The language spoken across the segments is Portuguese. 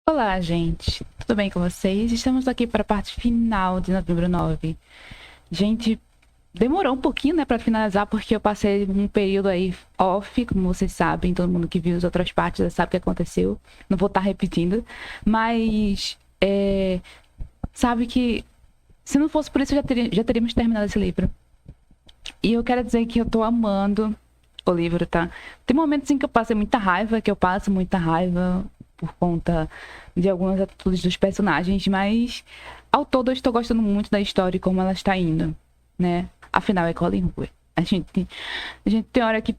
Olá, gente. Tudo bem com vocês? Estamos aqui para a parte final de novembro 9. Gente, demorou um pouquinho, né, para finalizar, porque eu passei um período aí off, como vocês sabem, todo mundo que viu as outras partes já sabe o que aconteceu. Não vou estar repetindo, mas sabe que se não fosse por isso, já teríamos terminado esse livro. E eu quero dizer que eu tô amando o livro, tá? Tem momentos em que eu passo muita raiva, por conta de algumas atitudes dos personagens, mas ao todo eu estou gostando muito da história e como ela está indo, né? Afinal, é Colin Hoover. A gente tem hora que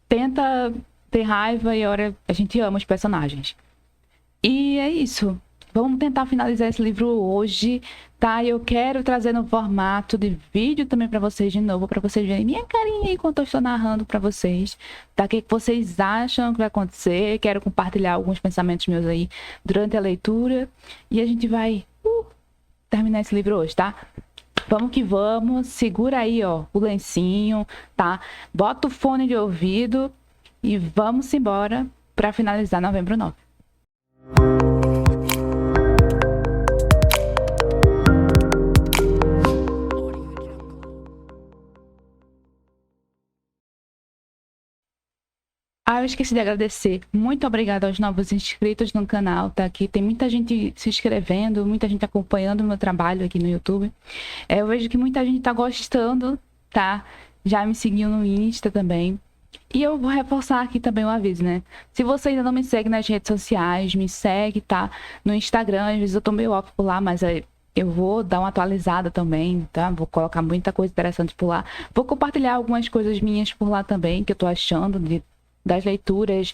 tenta ter raiva e hora a gente ama os personagens. E é isso. Vamos tentar finalizar esse livro hoje, tá? Eu quero trazer no formato de vídeo também para vocês de novo, para vocês verem minha carinha enquanto eu estou narrando para vocês, tá? O que vocês acham que vai acontecer? Quero compartilhar alguns pensamentos meus aí durante a leitura e a gente vai terminar esse livro hoje, tá? Vamos que vamos. Segura aí, ó, o lencinho, tá? Bota o fone de ouvido e vamos embora para finalizar novembro 9. Eu esqueci de agradecer. Muito obrigada aos novos inscritos no canal, tá? Aqui tem muita gente se inscrevendo, muita gente acompanhando o meu trabalho aqui no YouTube. Eu vejo que muita gente tá gostando, tá? Já me seguiu no Insta também. E eu vou reforçar aqui também o aviso, né? Se você ainda não me segue nas redes sociais, me segue, tá? No Instagram, às vezes eu tô meio off por lá, mas eu vou dar uma atualizada também, tá? Vou colocar muita coisa interessante por lá. Vou compartilhar algumas coisas minhas por lá também, que eu tô achando das leituras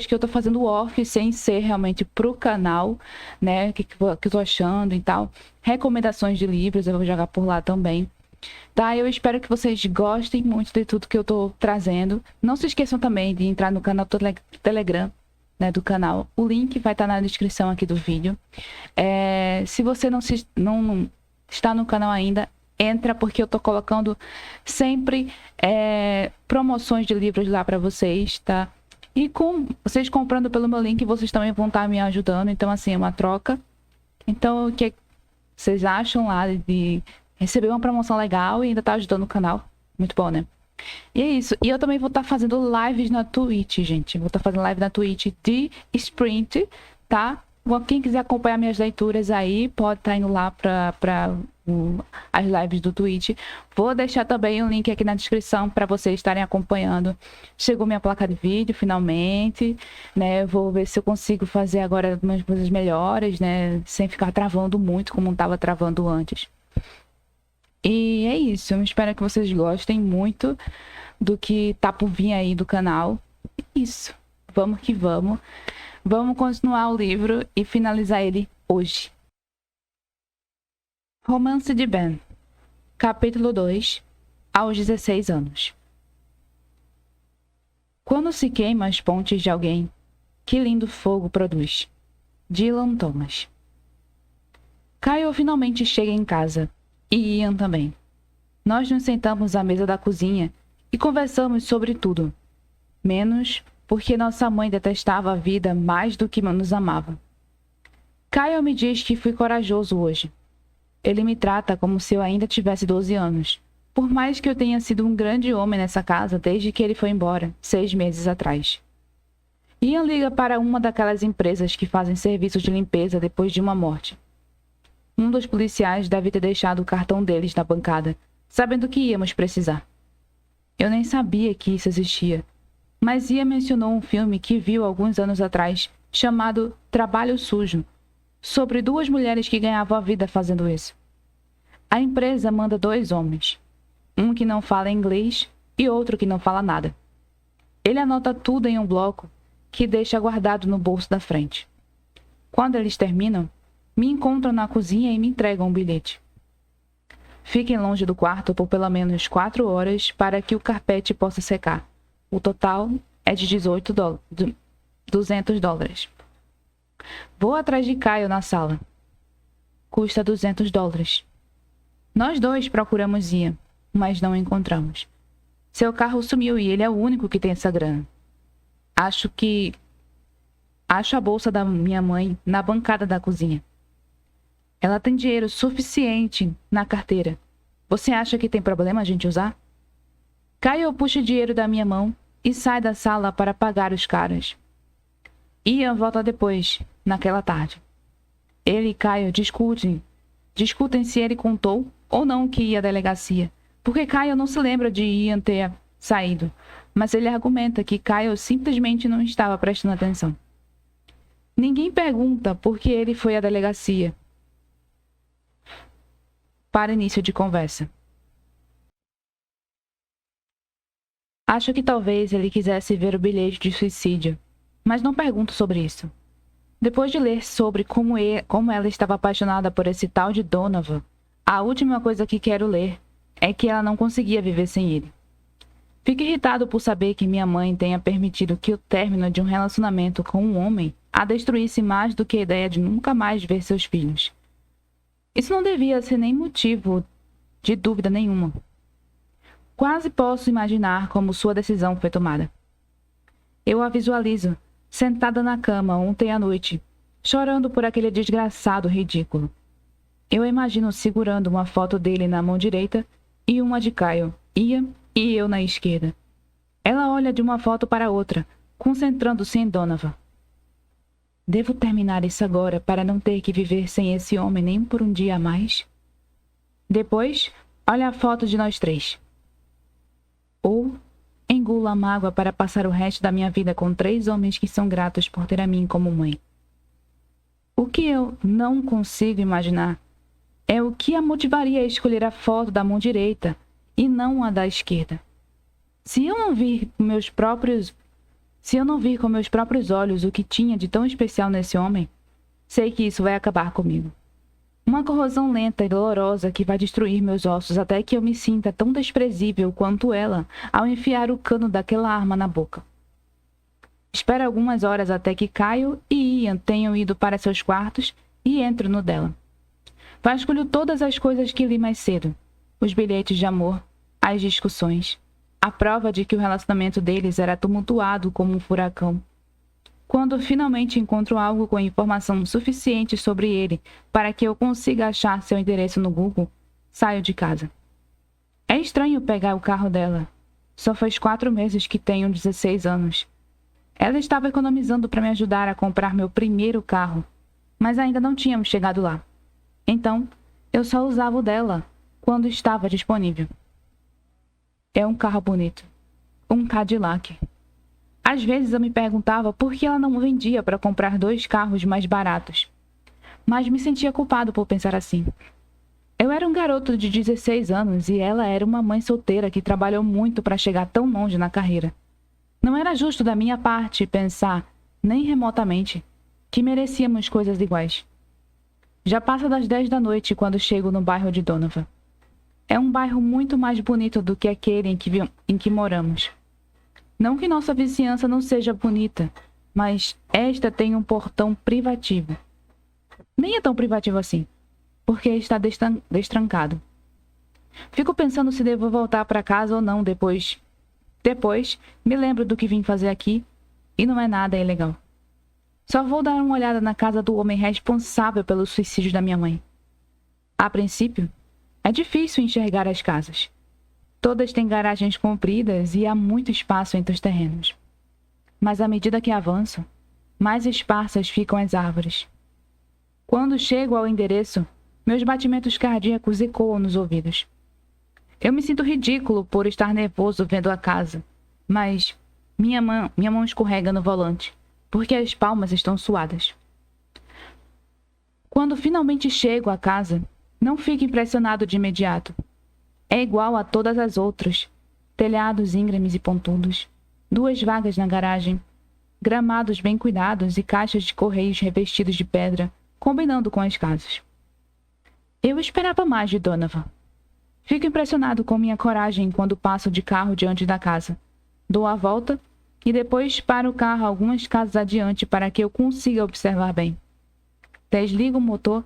que eu tô fazendo off, sem ser realmente pro canal, né? O que eu tô achando e tal. Recomendações de livros eu vou jogar por lá também. Tá, eu espero que vocês gostem muito de tudo que eu tô trazendo. Não se esqueçam também de entrar no canal Telegram, né, do canal. O link vai estar na descrição aqui do vídeo. Se você não está no canal ainda, entra, porque eu tô colocando sempre promoções de livros lá para vocês, tá? E com vocês comprando pelo meu link, vocês também vão estar me ajudando. Então, assim, é uma troca. Então, o que vocês acham lá de receber uma promoção legal e ainda tá ajudando o canal? Muito bom, né? E é isso. E eu também vou estar fazendo lives na Twitch, gente. Vou estar fazendo live na Twitch de Sprint, tá? Quem quiser acompanhar minhas leituras aí, pode estar indo lá para as lives do Twitch. Vou deixar também o link aqui na descrição para vocês estarem acompanhando. Chegou minha placa de vídeo, finalmente, né? Vou ver se eu consigo fazer agora umas coisas melhores, né? Sem ficar travando muito, como estava travando antes. E é isso. Eu espero que vocês gostem muito do que tá por vir aí do canal. Isso. Vamos que vamos. Vamos continuar o livro e finalizar ele hoje. Romance de Ben. Capítulo 2. Aos 16 anos. Quando se queima as pontes de alguém, que lindo fogo produz. Dylan Thomas. Kyle finalmente chega em casa. E Ian também. Nós nos sentamos à mesa da cozinha e conversamos sobre tudo. Menos porque nossa mãe detestava a vida mais do que nos amava. Kyle me diz que fui corajoso hoje. Ele me trata como se eu ainda tivesse 12 anos, por mais que eu tenha sido um grande homem nessa casa desde que ele foi embora, 6 meses atrás. Ian liga para uma daquelas empresas que fazem serviços de limpeza depois de uma morte. Um dos policiais deve ter deixado o cartão deles na bancada, sabendo que íamos precisar. Eu nem sabia que isso existia, mas Ian mencionou um filme que viu alguns anos atrás, chamado Trabalho Sujo, sobre 2 mulheres que ganhavam a vida fazendo isso. A empresa manda 2 homens, um que não fala inglês e outro que não fala nada. Ele anota tudo em um bloco que deixa guardado no bolso da frente. Quando eles terminam, me encontram na cozinha e me entregam um bilhete. Fiquem longe do quarto por pelo menos 4 horas para que o carpete possa secar. O total é de $200. Vou atrás de Kyle na sala. Custa $200. Nós 2 procuramos Ian, mas não encontramos. Seu carro sumiu e ele é o único que tem essa grana. Acho que Acho a bolsa da minha mãe na bancada da cozinha. Ela tem dinheiro suficiente na carteira. Você acha que tem problema a gente usar? Caio puxa o dinheiro da minha mão e sai da sala para pagar os caras. Ian volta depois, naquela tarde. Ele e Caio discutem se ele contou ou não que ia à delegacia, porque Caio não se lembra de Ian ter saído, mas ele argumenta que Caio simplesmente não estava prestando atenção. Ninguém pergunta por que ele foi à delegacia. Para início de conversa. Acho que talvez ele quisesse ver o bilhete de suicídio, mas não pergunto sobre isso. Depois de ler sobre como ela estava apaixonada por esse tal de Donovan, a última coisa que quero ler é que ela não conseguia viver sem ele. Fico irritado por saber que minha mãe tenha permitido que o término de um relacionamento com um homem a destruísse mais do que a ideia de nunca mais ver seus filhos. Isso não devia ser nem motivo de dúvida nenhuma. Quase posso imaginar como sua decisão foi tomada. Eu a visualizo, sentada na cama ontem à noite, chorando por aquele desgraçado ridículo. Eu a imagino segurando uma foto dele na mão direita e uma de Caio, Ian e eu na esquerda. Ela olha de uma foto para outra, concentrando-se em Donovan. Devo terminar isso agora para não ter que viver sem esse homem nem por um dia a mais? Depois, olha a foto de nós três. Ou engulo a mágoa para passar o resto da minha vida com 3 homens que são gratos por ter a mim como mãe. O que eu não consigo imaginar é o que a motivaria a escolher a foto da mão direita e não a da esquerda. Se eu não vir com meus próprios olhos o que tinha de tão especial nesse homem, sei que isso vai acabar comigo. Uma corrosão lenta e dolorosa que vai destruir meus ossos até que eu me sinta tão desprezível quanto ela ao enfiar o cano daquela arma na boca. Espero algumas horas até que Caio e Ian tenham ido para seus quartos e entro no dela. Vasculho todas as coisas que li mais cedo. Os bilhetes de amor, as discussões, a prova de que o relacionamento deles era tumultuado como um furacão. Quando finalmente encontro algo com informação suficiente sobre ele para que eu consiga achar seu endereço no Google, saio de casa. É estranho pegar o carro dela. Só faz 4 meses que tenho 16 anos. Ela estava economizando para me ajudar a comprar meu primeiro carro, mas ainda não tínhamos chegado lá. Então, eu só usava o dela quando estava disponível. É um carro bonito. Um Cadillac. Às vezes eu me perguntava por que ela não vendia para comprar 2 carros mais baratos. Mas me sentia culpado por pensar assim. Eu era um garoto de 16 anos e ela era uma mãe solteira que trabalhou muito para chegar tão longe na carreira. Não era justo da minha parte pensar, nem remotamente, que merecíamos coisas iguais. Já passa das 10 da noite quando chego no bairro de Donovan. É um bairro muito mais bonito do que aquele em que moramos. Não que nossa vizinhança não seja bonita, mas esta tem um portão privativo. Nem é tão privativo assim, porque está destrancado. Fico pensando se devo voltar para casa ou não depois. Depois, me lembro do que vim fazer aqui e não é nada ilegal. Só vou dar uma olhada na casa do homem responsável pelo suicídio da minha mãe. A princípio, é difícil enxergar as casas. Todas têm garagens compridas e há muito espaço entre os terrenos. Mas à medida que avanço, mais esparsas ficam as árvores. Quando chego ao endereço, meus batimentos cardíacos ecoam nos ouvidos. Eu me sinto ridículo por estar nervoso vendo a casa, mas minha mão escorrega no volante, porque as palmas estão suadas. Quando finalmente chego à casa, não fico impressionado de imediato. É igual a todas as outras. Telhados íngremes e pontudos, 2 vagas na garagem, gramados bem cuidados e caixas de correios revestidos de pedra, combinando com as casas. Eu esperava mais de Donovan. Fico impressionado com minha coragem quando passo de carro diante da casa. Dou a volta e depois paro o carro algumas casas adiante para que eu consiga observar bem. Desligo o motor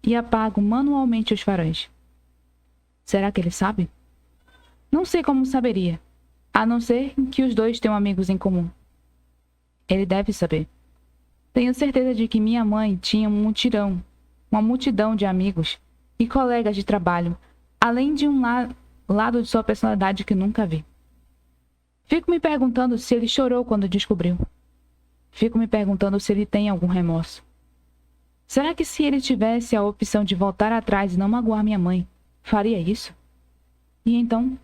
e apago manualmente os faróis. Será que ele sabe? Não sei como saberia, a não ser que os dois tenham amigos em comum. Ele deve saber. Tenho certeza de que minha mãe tinha uma multidão de amigos e colegas de trabalho, além de um lado de sua personalidade que nunca vi. Fico me perguntando se ele chorou quando descobriu. Fico me perguntando se ele tem algum remorso. Será que se ele tivesse a opção de voltar atrás e não magoar minha mãe, faria isso? E então,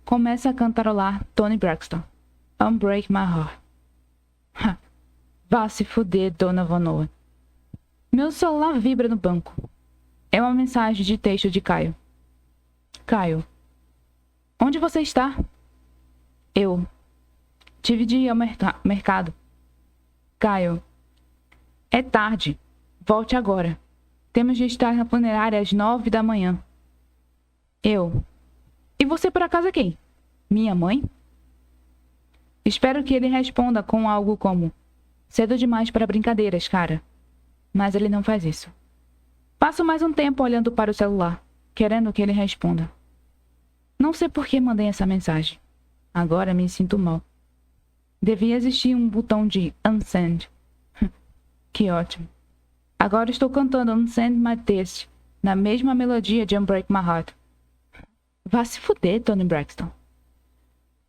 começa a cantarolar Toni Braxton, Unbreak My Heart. Vá se fuder, Dona Vanoa. Meu celular vibra no banco. É uma mensagem de texto de Caio. Caio, onde você está? Eu. Tive de ir ao mercado. Caio. É tarde. Volte agora. Temos de estar na funerária às 9 da manhã. Eu. E você por acaso é quem? Minha mãe? Espero que ele responda com algo como: cedo demais para brincadeiras, cara. Mas ele não faz isso. Passo mais um tempo olhando para o celular, querendo que ele responda. Não sei por que mandei essa mensagem. Agora me sinto mal. Devia existir um botão de unsend. Que ótimo. Agora estou cantando Unsend My Tears, na mesma melodia de Unbreak My Heart. Vá se fuder, Toni Braxton.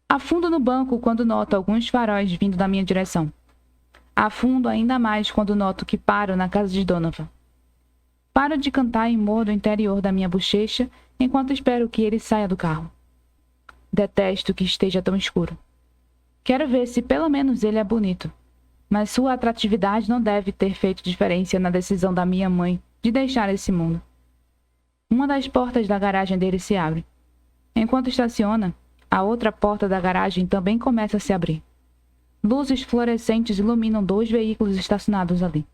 Afundo no banco quando noto alguns faróis vindo da minha direção. Afundo ainda mais quando noto que paro na casa de Donovan. Paro de cantar e mordo o interior da minha bochecha enquanto espero que ele saia do carro. Detesto que esteja tão escuro. Quero ver se pelo menos ele é bonito. Mas sua atratividade não deve ter feito diferença na decisão da minha mãe de deixar esse mundo. Uma das portas da garagem dele se abre. Enquanto estaciona, a outra porta da garagem também começa a se abrir. Luzes fluorescentes iluminam 2 veículos estacionados ali.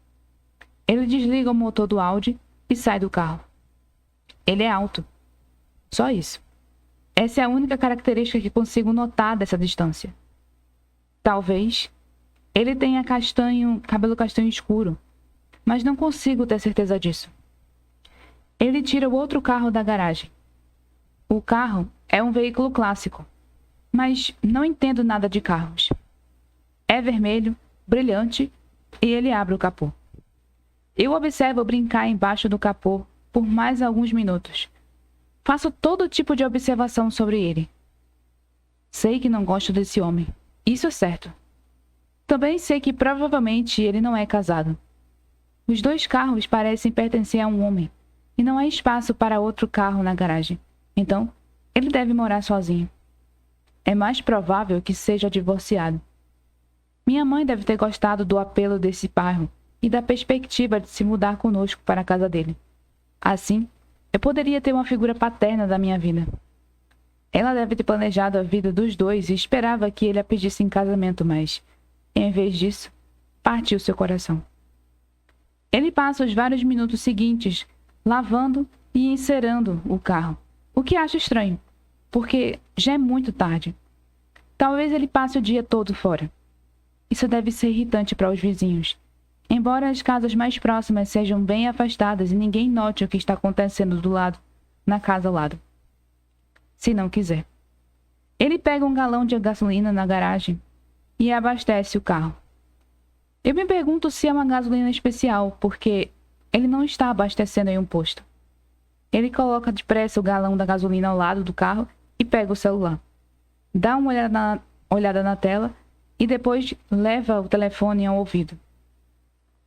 Ele desliga o motor do Audi e sai do carro. Ele é alto. Só isso. Essa é a única característica que consigo notar dessa distância. Talvez ele tenha cabelo castanho escuro, mas não consigo ter certeza disso. Ele tira o outro carro da garagem. O carro é um veículo clássico, mas não entendo nada de carros. É vermelho, brilhante, e ele abre o capô. Eu observo brincar embaixo do capô por mais alguns minutos. Faço todo tipo de observação sobre ele. Sei que não gosto desse homem. Isso é certo. Também sei que provavelmente ele não é casado. Os 2 carros parecem pertencer a um homem, e não há espaço para outro carro na garagem. Então, ele deve morar sozinho. É mais provável que seja divorciado. Minha mãe deve ter gostado do apelo desse bairro e da perspectiva de se mudar conosco para a casa dele. Assim, eu poderia ter uma figura paterna da minha vida. Ela deve ter planejado a vida dos 2 e esperava que ele a pedisse em casamento, mas, em vez disso, partiu seu coração. Ele passa os vários minutos seguintes lavando e encerando o carro, o que acho estranho, porque já é muito tarde. Talvez ele passe o dia todo fora. Isso deve ser irritante para os vizinhos, embora as casas mais próximas sejam bem afastadas e ninguém note o que está acontecendo na casa ao lado. Se não quiser. Ele pega um galão de gasolina na garagem e abastece o carro. Eu me pergunto se é uma gasolina especial, porque ele não está abastecendo em um posto. Ele coloca depressa o galão da gasolina ao lado do carro e pega o celular. Dá uma olhada na tela e depois leva o telefone ao ouvido.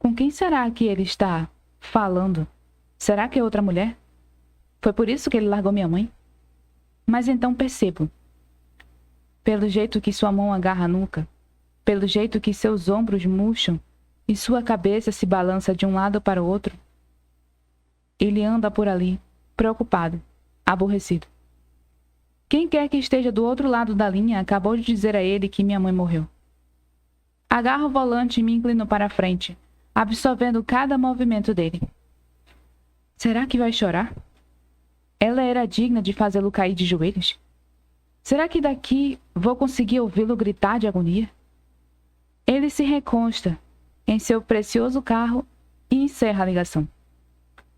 Com quem será que ele está falando? Será que é outra mulher? Foi por isso que ele largou minha mãe? Mas então percebo. Pelo jeito que sua mão agarra a nuca, pelo jeito que seus ombros murcham e sua cabeça se balança de um lado para o outro, ele anda por ali, preocupado, aborrecido. Quem quer que esteja do outro lado da linha acabou de dizer a ele que minha mãe morreu. Agarro o volante e me inclino para a frente, absorvendo cada movimento dele. Será que vai chorar? Ela era digna de fazê-lo cair de joelhos? Será que daqui vou conseguir ouvi-lo gritar de agonia? Ele se reconsta em seu precioso carro e encerra a ligação.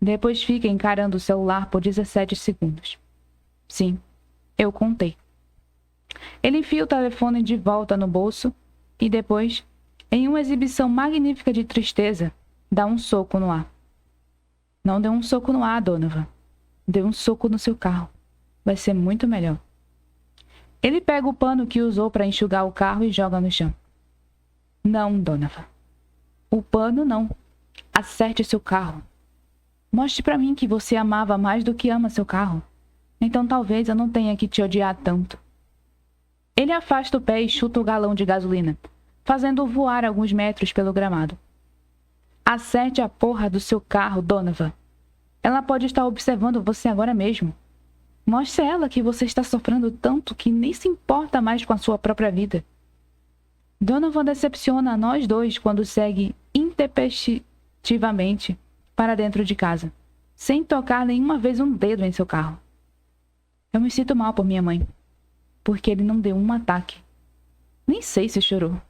Depois fica encarando o celular por 17 segundos. Sim, eu contei. Ele enfia o telefone de volta no bolso e depois Em uma exibição magnífica de tristeza, dá um soco no ar. Não dê um soco no ar, Donovan. Dê um soco no seu carro. Vai ser muito melhor. Ele pega o pano que usou para enxugar o carro e joga no chão. Não, Donovan. O pano não. Acerte seu carro. Mostre para mim que você amava mais do que ama seu carro. Então talvez eu não tenha que te odiar tanto. Ele afasta o pé e chuta o galão de gasolina, fazendo-o voar alguns metros pelo gramado. Acerte a porra do seu carro, Donovan. Ela pode estar observando você agora mesmo. Mostre a ela que você está sofrendo tanto que nem se importa mais com a sua própria vida. Donovan decepciona a nós dois quando segue intempestivamente para dentro de casa, sem tocar nenhuma vez um dedo em seu carro. Eu me sinto mal por minha mãe, porque ele não deu um ataque. Nem sei se chorou.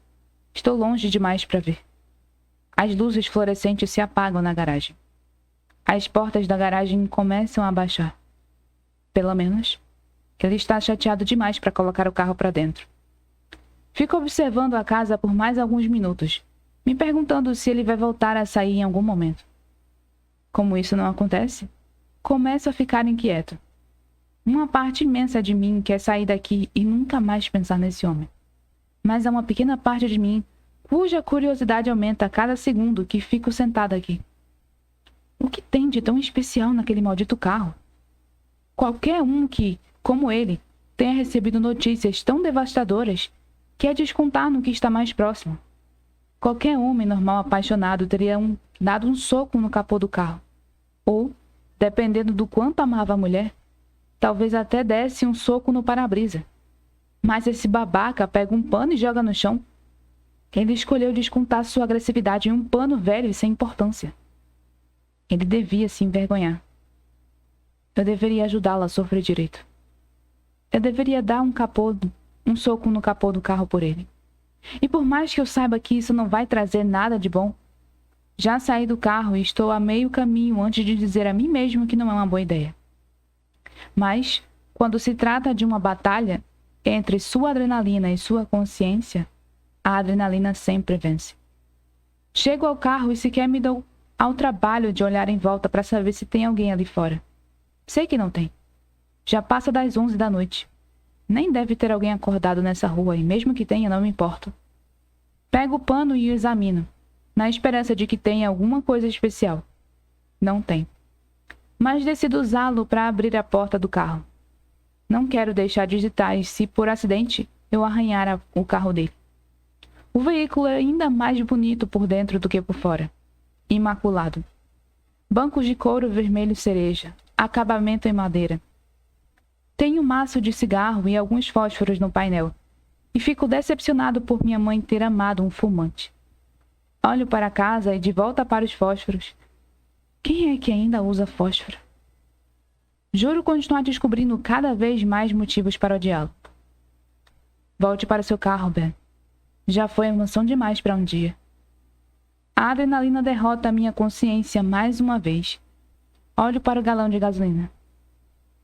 Estou longe demais para ver. As luzes fluorescentes se apagam na garagem. As portas da garagem começam a baixar. Pelo menos, ele está chateado demais para colocar o carro para dentro. Fico observando a casa por mais alguns minutos, me perguntando se ele vai voltar a sair em algum momento. Como isso não acontece, começo a ficar inquieto. Uma parte imensa de mim quer sair daqui e nunca mais pensar nesse homem. Mas há uma pequena parte de mim cuja curiosidade aumenta a cada segundo que fico sentada aqui. O que tem de tão especial naquele maldito carro? Qualquer um que, como ele, tenha recebido notícias tão devastadoras quer descontar no que está mais próximo. Qualquer homem normal apaixonado teria dado um soco no capô do carro. Ou, dependendo do quanto amava a mulher, talvez até desse um soco no para-brisa. Mas esse babaca pega um pano e joga no chão. Ele escolheu descontar sua agressividade em um pano velho e sem importância. Ele devia se envergonhar. Eu deveria ajudá-la a sofrer direito. Eu deveria dar um soco no capô do carro por ele. E por mais que eu saiba que isso não vai trazer nada de bom, já saí do carro e estou a meio caminho antes de dizer a mim mesmo que não é uma boa ideia. Mas, quando se trata de uma batalha entre sua adrenalina e sua consciência, a adrenalina sempre vence. Chego ao carro e sequer me dou ao trabalho de olhar em volta para saber se tem alguém ali fora. Sei que não tem. Já passa das 11 da noite. Nem deve ter alguém acordado nessa rua e mesmo que tenha, não me importo. Pego o pano e o examino, na esperança de que tenha alguma coisa especial. Não tem. Mas decido usá-lo para abrir a porta do carro. Não quero deixar digitais se, por acidente, eu arranhar o carro dele. O veículo é ainda mais bonito por dentro do que por fora. Imaculado. Bancos de couro vermelho cereja, acabamento em madeira. Tenho um maço de cigarro e alguns fósforos no painel, e fico decepcionado por minha mãe ter amado um fumante. Olho para casa e de volta para os fósforos. Quem é que ainda usa fósforo? Juro continuar descobrindo cada vez mais motivos para odiá-lo. Volte para seu carro, Ben. Já foi emoção demais para um dia. A adrenalina derrota a minha consciência mais uma vez. Olho para o galão de gasolina.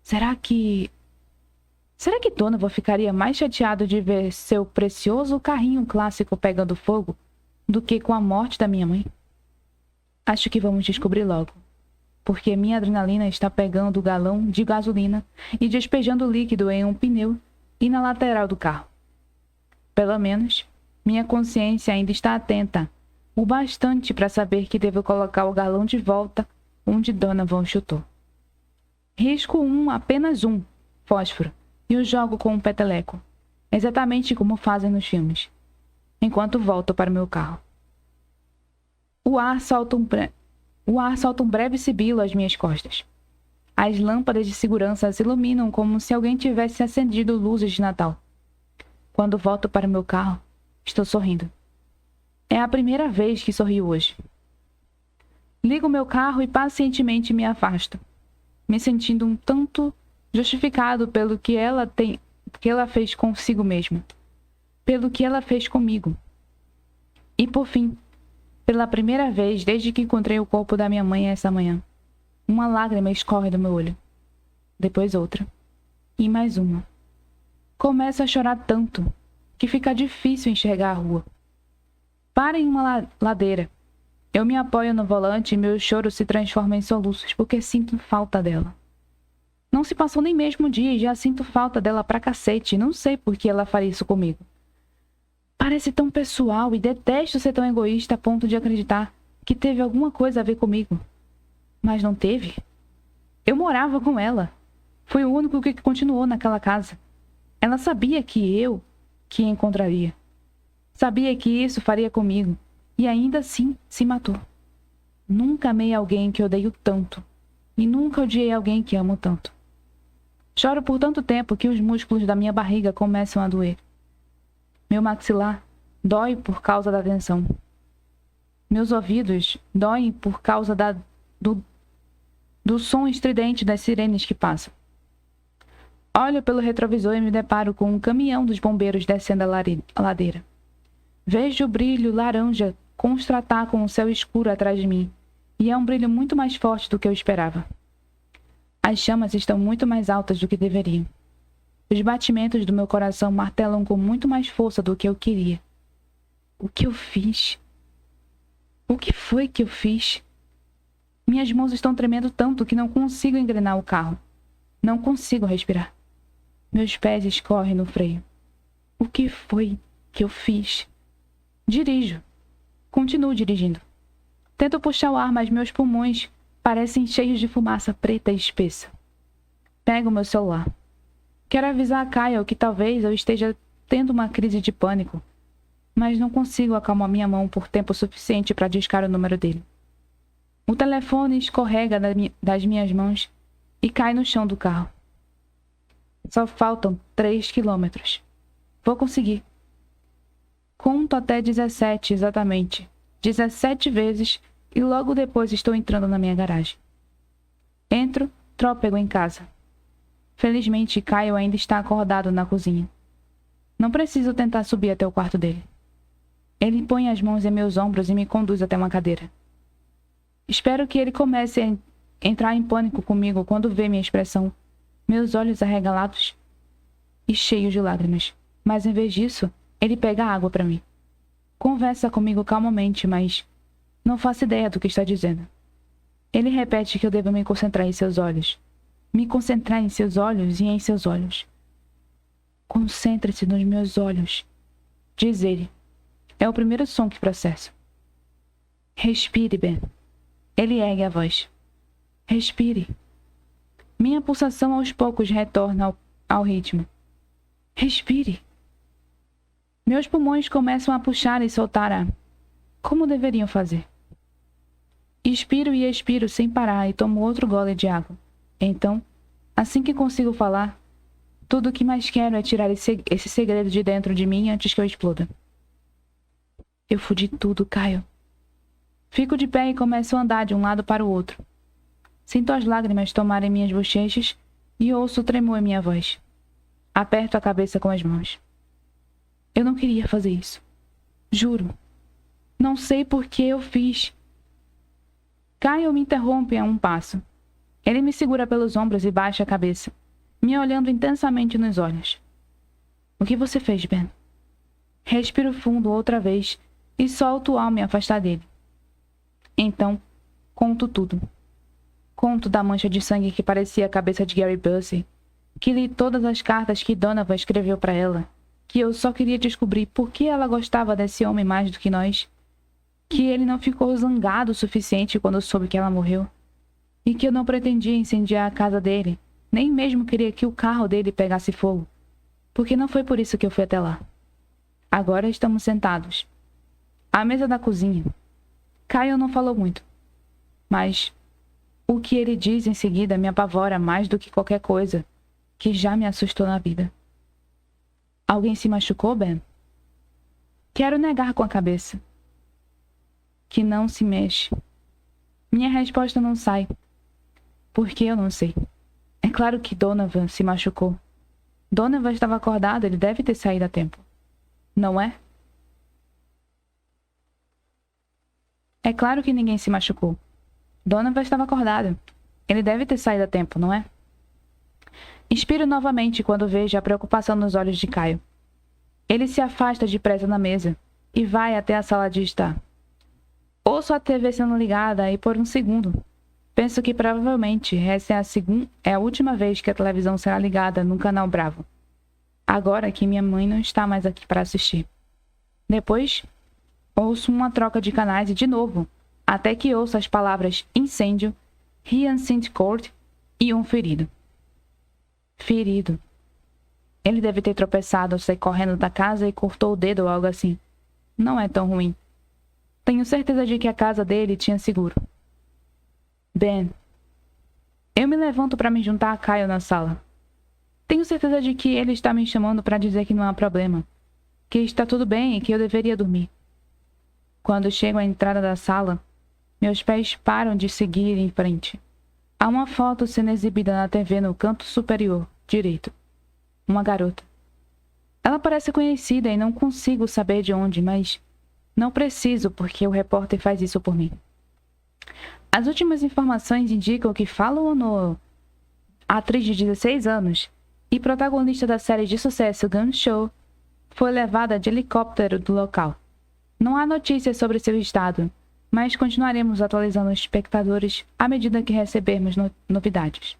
Será que Donovan ficaria mais chateado de ver seu precioso carrinho clássico pegando fogo do que com a morte da minha mãe? Acho que vamos descobrir logo, porque minha adrenalina está pegando o galão de gasolina e despejando o líquido em um pneu e na lateral do carro. Pelo menos, minha consciência ainda está atenta o bastante para saber que devo colocar o galão de volta onde Donovan chutou. Risco apenas um fósforo e o jogo com um peteleco, exatamente como fazem nos filmes, enquanto volto para o meu carro. O ar solta um breve sibilo às minhas costas. As lâmpadas de segurança se iluminam como se alguém tivesse acendido luzes de Natal. Quando volto para o meu carro, estou sorrindo. É a primeira vez que sorrio hoje. Ligo meu carro e pacientemente me afasto, me sentindo um tanto justificado pelo que ela fez consigo mesma, pelo que ela fez comigo. E por fim, pela primeira vez desde que encontrei o corpo da minha mãe essa manhã, uma lágrima escorre do meu olho. Depois outra. E mais uma. Começo a chorar tanto que fica difícil enxergar a rua. Para em uma ladeira. Eu me apoio no volante e meu choro se transforma em soluços porque sinto falta dela. Não se passou nem mesmo um dia e já sinto falta dela pra cacete. Não sei por que ela faria isso comigo. Parece tão pessoal e detesto ser tão egoísta a ponto de acreditar que teve alguma coisa a ver comigo. Mas não teve. Eu morava com ela. Fui o único que continuou naquela casa. Ela sabia que a encontraria. Sabia que isso faria comigo. E ainda assim se matou. Nunca amei alguém que odeio tanto. E nunca odiei alguém que amo tanto. Choro por tanto tempo que os músculos da minha barriga começam a doer. Meu maxilar dói por causa da tensão. Meus ouvidos doem por causa do som estridente das sirenes que passam. Olho pelo retrovisor e me deparo com um caminhão dos bombeiros descendo a ladeira. Vejo o brilho laranja contrastar com o céu escuro atrás de mim, e é um brilho muito mais forte do que eu esperava. As chamas estão muito mais altas do que deveriam. Os batimentos do meu coração martelam com muito mais força do que eu queria. O que eu fiz? O que foi que eu fiz? Minhas mãos estão tremendo tanto que não consigo engrenar o carro. Não consigo respirar. Meus pés escorrem no freio. O que foi que eu fiz? Dirijo. Continuo dirigindo. Tento puxar o ar, mas meus pulmões parecem cheios de fumaça preta e espessa. Pego meu celular. Quero avisar a Kyle que talvez eu esteja tendo uma crise de pânico, mas não consigo acalmar minha mão por tempo suficiente para discar o número dele. O telefone escorrega das minhas mãos e cai no chão do carro. Só faltam 3 quilômetros. Vou conseguir. Conto até 17 exatamente. 17 vezes e logo depois estou entrando na minha garagem. Entro, trôpego em casa. Felizmente, Kyle ainda está acordado na cozinha. Não preciso tentar subir até o quarto dele. Ele põe as mãos em meus ombros e me conduz até uma cadeira. Espero que ele comece a entrar em pânico comigo quando vê minha expressão, meus olhos arregalados e cheios de lágrimas. Mas em vez disso, ele pega água para mim. Conversa comigo calmamente, mas não faço ideia do que está dizendo. Ele repete que eu devo me concentrar em seus olhos. Me concentrar em seus olhos e em seus olhos. Concentre-se nos meus olhos, diz ele. É o primeiro som que processo. Respire, Ben. Ele ergue a voz. Respire. Minha pulsação aos poucos retorna ao ritmo. Respire. Meus pulmões começam a puxar e soltar ar. Como deveriam fazer? Inspiro e expiro sem parar e tomo outro gole de água. Então, assim que consigo falar, tudo o que mais quero é tirar esse segredo de dentro de mim antes que eu exploda. Eu fudi tudo, Kyle. Fico de pé e começo a andar de um lado para o outro. Sinto as lágrimas tomarem minhas bochechas e ouço o tremor em minha voz. Aperto a cabeça com as mãos. Eu não queria fazer isso. Juro. Não sei por que eu fiz. Kyle me interrompe a um passo. Ele me segura pelos ombros e baixa a cabeça, me olhando intensamente nos olhos. O que você fez, Ben? Respiro fundo outra vez e solto ao me afastar dele. Então, conto tudo. Conto da mancha de sangue que parecia a cabeça de Gary Busey, que li todas as cartas que Donovan escreveu para ela, que eu só queria descobrir por que ela gostava desse homem mais do que nós, que ele não ficou zangado o suficiente quando soube que ela morreu, e que eu não pretendia incendiar a casa dele, nem mesmo queria que o carro dele pegasse fogo, porque não foi por isso que eu fui até lá. Agora estamos sentados. À mesa da cozinha. Kyle não falou muito, mas o que ele diz em seguida me apavora mais do que qualquer coisa que já me assustou na vida. Alguém se machucou, Ben? Quero negar com a cabeça. Que não se mexe. Minha resposta não sai. Porque eu não sei. É claro que Donovan se machucou. Donovan estava acordado, ele deve ter saído a tempo. Não é? É claro que ninguém se machucou. Donovan estava acordado. Ele deve ter saído a tempo, não é? Inspiro novamente quando vejo a preocupação nos olhos de Kyle. Ele se afasta depressa na mesa, e vai até a sala de estar. Ouço a TV sendo ligada e por um segundo penso que provavelmente essa é a última vez que a televisão será ligada no canal Bravo. Agora que minha mãe não está mais aqui para assistir. Depois, ouço uma troca de canais e de novo, até que ouço as palavras incêndio, Hyacinth Court e um ferido. Ferido. Ele deve ter tropeçado ao sair correndo da casa e cortou o dedo ou algo assim. Não é tão ruim. Tenho certeza de que a casa dele tinha seguro. Ben. Eu me levanto para me juntar a Kyle na sala. Tenho certeza de que ele está me chamando para dizer que não há problema, que está tudo bem e que eu deveria dormir. Quando chego à entrada da sala, meus pés param de seguir em frente. Há uma foto sendo exibida na TV no canto superior direito. Uma garota. Ela parece conhecida e não consigo saber de onde, mas não preciso porque o repórter faz isso por mim. As últimas informações indicam que Fallon Ono, atriz de 16 anos e protagonista da série de sucesso Gun Show, foi levada de helicóptero do local. Não há notícias sobre seu estado, mas continuaremos atualizando os espectadores à medida que recebermos novidades.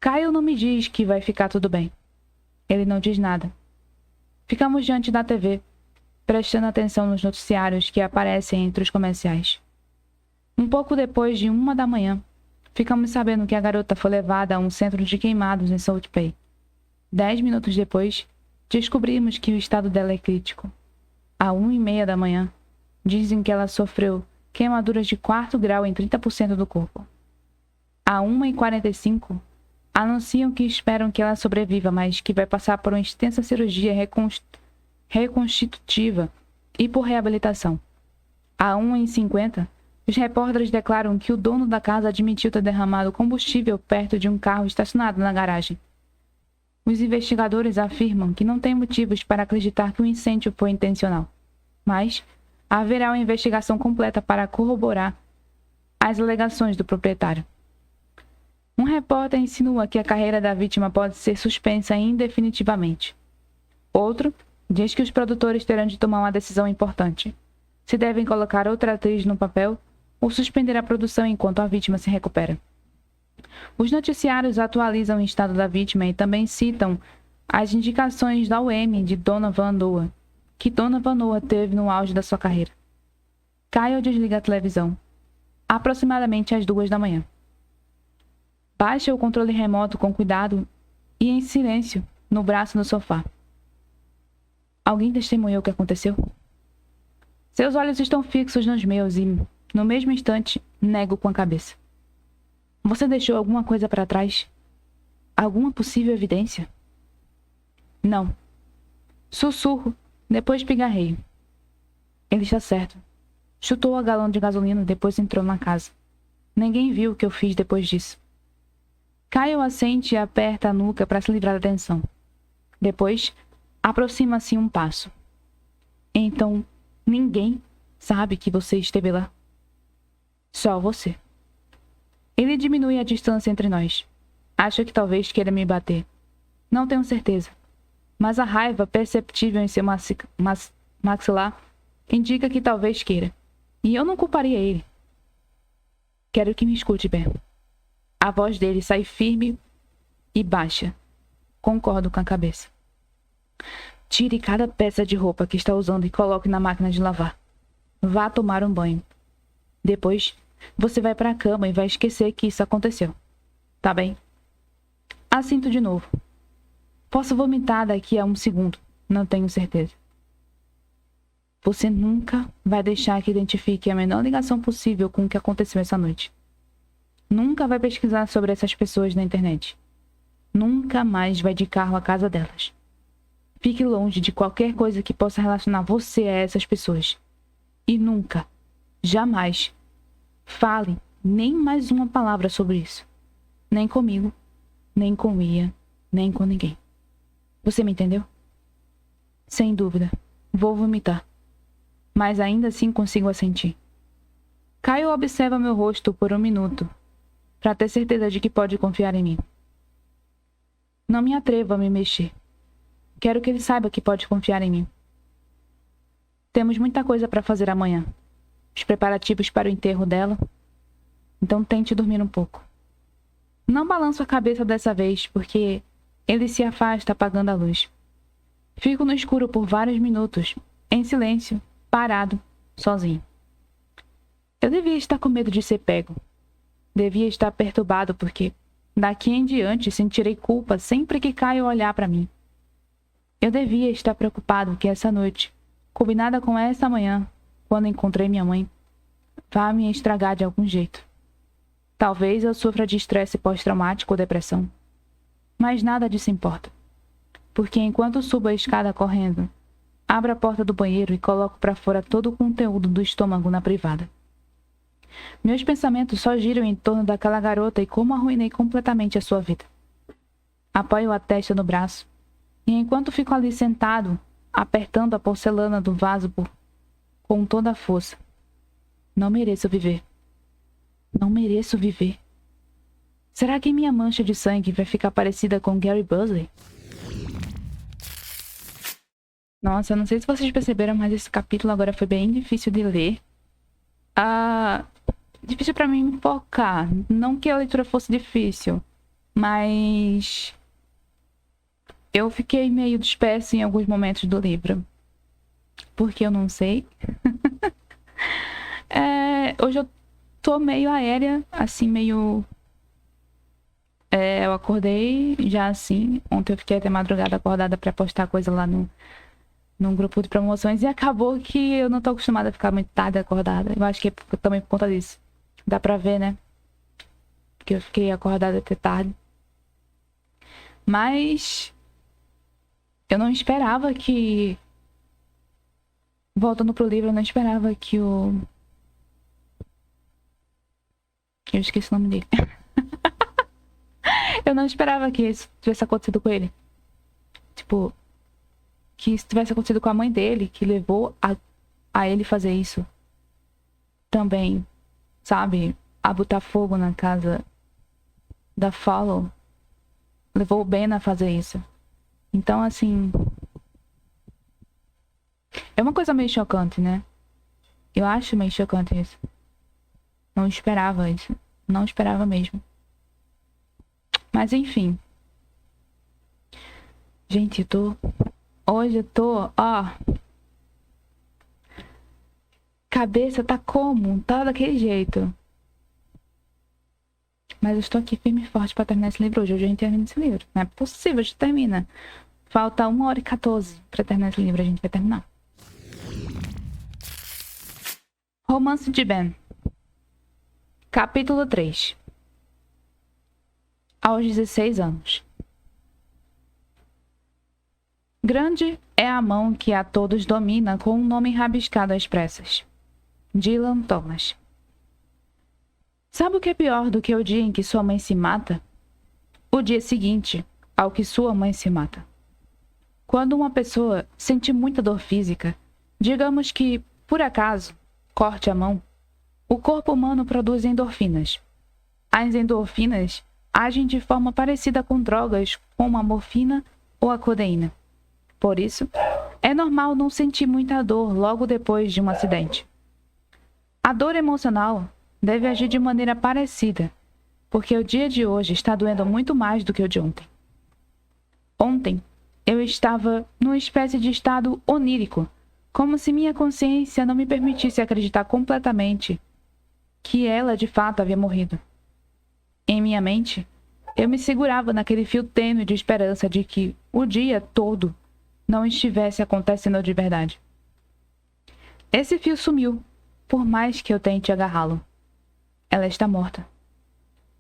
Kyle não me diz que vai ficar tudo bem. Ele não diz nada. Ficamos diante da TV, prestando atenção nos noticiários que aparecem entre os comerciais. Um pouco depois de 1 da manhã, ficamos sabendo que a garota foi levada a um centro de queimados em South Bay. 10 minutos depois, descobrimos que o estado dela é crítico. À 1h30 da manhã, dizem que ela sofreu queimaduras de 4º grau em 30% do corpo. À 1h45, anunciam que esperam que ela sobreviva, mas que vai passar por uma extensa cirurgia reconstitutiva e por reabilitação. À 1h50, os repórteres declaram que o dono da casa admitiu ter derramado combustível perto de um carro estacionado na garagem. Os investigadores afirmam que não têm motivos para acreditar que o incêndio foi intencional, mas haverá uma investigação completa para corroborar as alegações do proprietário. Um repórter insinua que a carreira da vítima pode ser suspensa indefinitivamente. Outro diz que os produtores terão de tomar uma decisão importante: se devem colocar outra atriz no papel ou suspender a produção enquanto a vítima se recupera. Os noticiários atualizam o estado da vítima e também citam as indicações da UM de Donovan Noah, que Donovan Noah teve no auge da sua carreira. Kyle desliga a televisão, aproximadamente às 2 da manhã. Baixa o controle remoto com cuidado e em silêncio no braço no sofá. Alguém testemunhou o que aconteceu? Seus olhos estão fixos nos meus e, no mesmo instante, nego com a cabeça. Você deixou alguma coisa para trás? Alguma possível evidência? Não. Sussurro, depois pigarreio. Ele está certo. Chutou a galão de gasolina, depois entrou na casa. Ninguém viu o que eu fiz depois disso. Kyle assente e aperta a nuca para se livrar da tensão. Depois, aproxima-se um passo. Então, ninguém sabe que você esteve lá? Só você. Ele diminui a distância entre nós. Acho que talvez queira me bater. Não tenho certeza. Mas a raiva perceptível em seu maxilar indica que talvez queira. E eu não culparia ele. Quero que me escute, Ben. A voz dele sai firme e baixa. Concordo com a cabeça. Tire cada peça de roupa que está usando e coloque na máquina de lavar. Vá tomar um banho. Depois, você vai para a cama e vai esquecer que isso aconteceu. Tá bem? Assinto de novo. Posso vomitar daqui a 1 segundo. Não tenho certeza. Você nunca vai deixar que identifique a menor ligação possível com o que aconteceu essa noite. Nunca vai pesquisar sobre essas pessoas na internet. Nunca mais vai de carro à casa delas. Fique longe de qualquer coisa que possa relacionar você a essas pessoas. E nunca, jamais, fale nem mais uma palavra sobre isso. Nem comigo, nem com Ian, nem com ninguém. Você me entendeu? Sem dúvida, vou vomitar. Mas ainda assim consigo assentir. Kyle observa meu rosto por 1 minuto, para ter certeza de que pode confiar em mim. Não me atrevo a me mexer. Quero que ele saiba que pode confiar em mim. Temos muita coisa para fazer amanhã. Os preparativos para o enterro dela. Então tente dormir um pouco. Não balanço a cabeça dessa vez, porque ele se afasta apagando a luz. Fico no escuro por vários minutos, em silêncio, parado, sozinho. Eu devia estar com medo de ser pego. Devia estar perturbado porque, daqui em diante, sentirei culpa sempre que Caio olhar para mim. Eu devia estar preocupado que essa noite, combinada com essa manhã, quando encontrei minha mãe, vá me estragar de algum jeito. Talvez eu sofra de estresse pós-traumático ou depressão. Mas nada disso importa. Porque enquanto subo a escada correndo, abro a porta do banheiro e coloco para fora todo o conteúdo do estômago na privada. Meus pensamentos só giram em torno daquela garota e como arruinei completamente a sua vida. Apoio a testa no braço, e enquanto fico ali sentado, apertando a porcelana do vaso com toda a força. Não mereço viver. Não mereço viver. Será que minha mancha de sangue vai ficar parecida com Gary Buzzley? Nossa, eu não sei se vocês perceberam, mas esse capítulo agora foi bem difícil de ler. Difícil pra mim me focar. Não que a leitura fosse difícil, mas eu fiquei meio dispersa em alguns momentos do livro. Porque eu não sei. Hoje eu tô meio aérea, assim, meio... eu acordei já assim. Ontem eu fiquei até madrugada acordada pra postar coisa lá num grupo de promoções e acabou que eu não tô acostumada a ficar muito tarde acordada. Eu acho que é também por conta disso. Dá pra ver, né? Que eu fiquei acordada até tarde. Mas eu não esperava que... Voltando pro livro, eu não esperava que eu esqueci o nome dele. Eu não esperava que isso tivesse acontecido com ele. Tipo, que isso tivesse acontecido com a mãe dele, que levou a ele fazer isso. Também, sabe? A botar fogo na casa da Follow. Levou o Ben a fazer isso. Então, assim... É uma coisa meio chocante, né? Eu acho meio chocante isso. Não esperava isso. Não esperava mesmo. Mas, enfim. Gente, hoje eu tô, cabeça tá como? Tá daquele jeito. Mas eu estou aqui firme e forte pra terminar esse livro hoje. Hoje a gente termina esse livro. Não é possível, a gente termina. Falta 1h14 pra terminar esse livro. A gente vai terminar. Romance de Ben. Capítulo 3. Aos 16 anos. Grande é a mão que a todos domina com um nome rabiscado às pressas. Dylan Thomas. Sabe o que é pior do que o dia em que sua mãe se mata? O dia seguinte ao que sua mãe se mata. Quando uma pessoa sente muita dor física, digamos que, por acaso, corte a mão, o corpo humano produz endorfinas. As endorfinas agem de forma parecida com drogas como a morfina ou a codeína. Por isso, é normal não sentir muita dor logo depois de um acidente. A dor emocional deve agir de maneira parecida, porque o dia de hoje está doendo muito mais do que o de ontem. Ontem, eu estava numa espécie de estado onírico, como se minha consciência não me permitisse acreditar completamente que ela de fato havia morrido. Em minha mente, eu me segurava naquele fio tênue de esperança de que o dia todo não estivesse acontecendo de verdade. Esse fio sumiu, por mais que eu tente agarrá-lo. Ela está morta.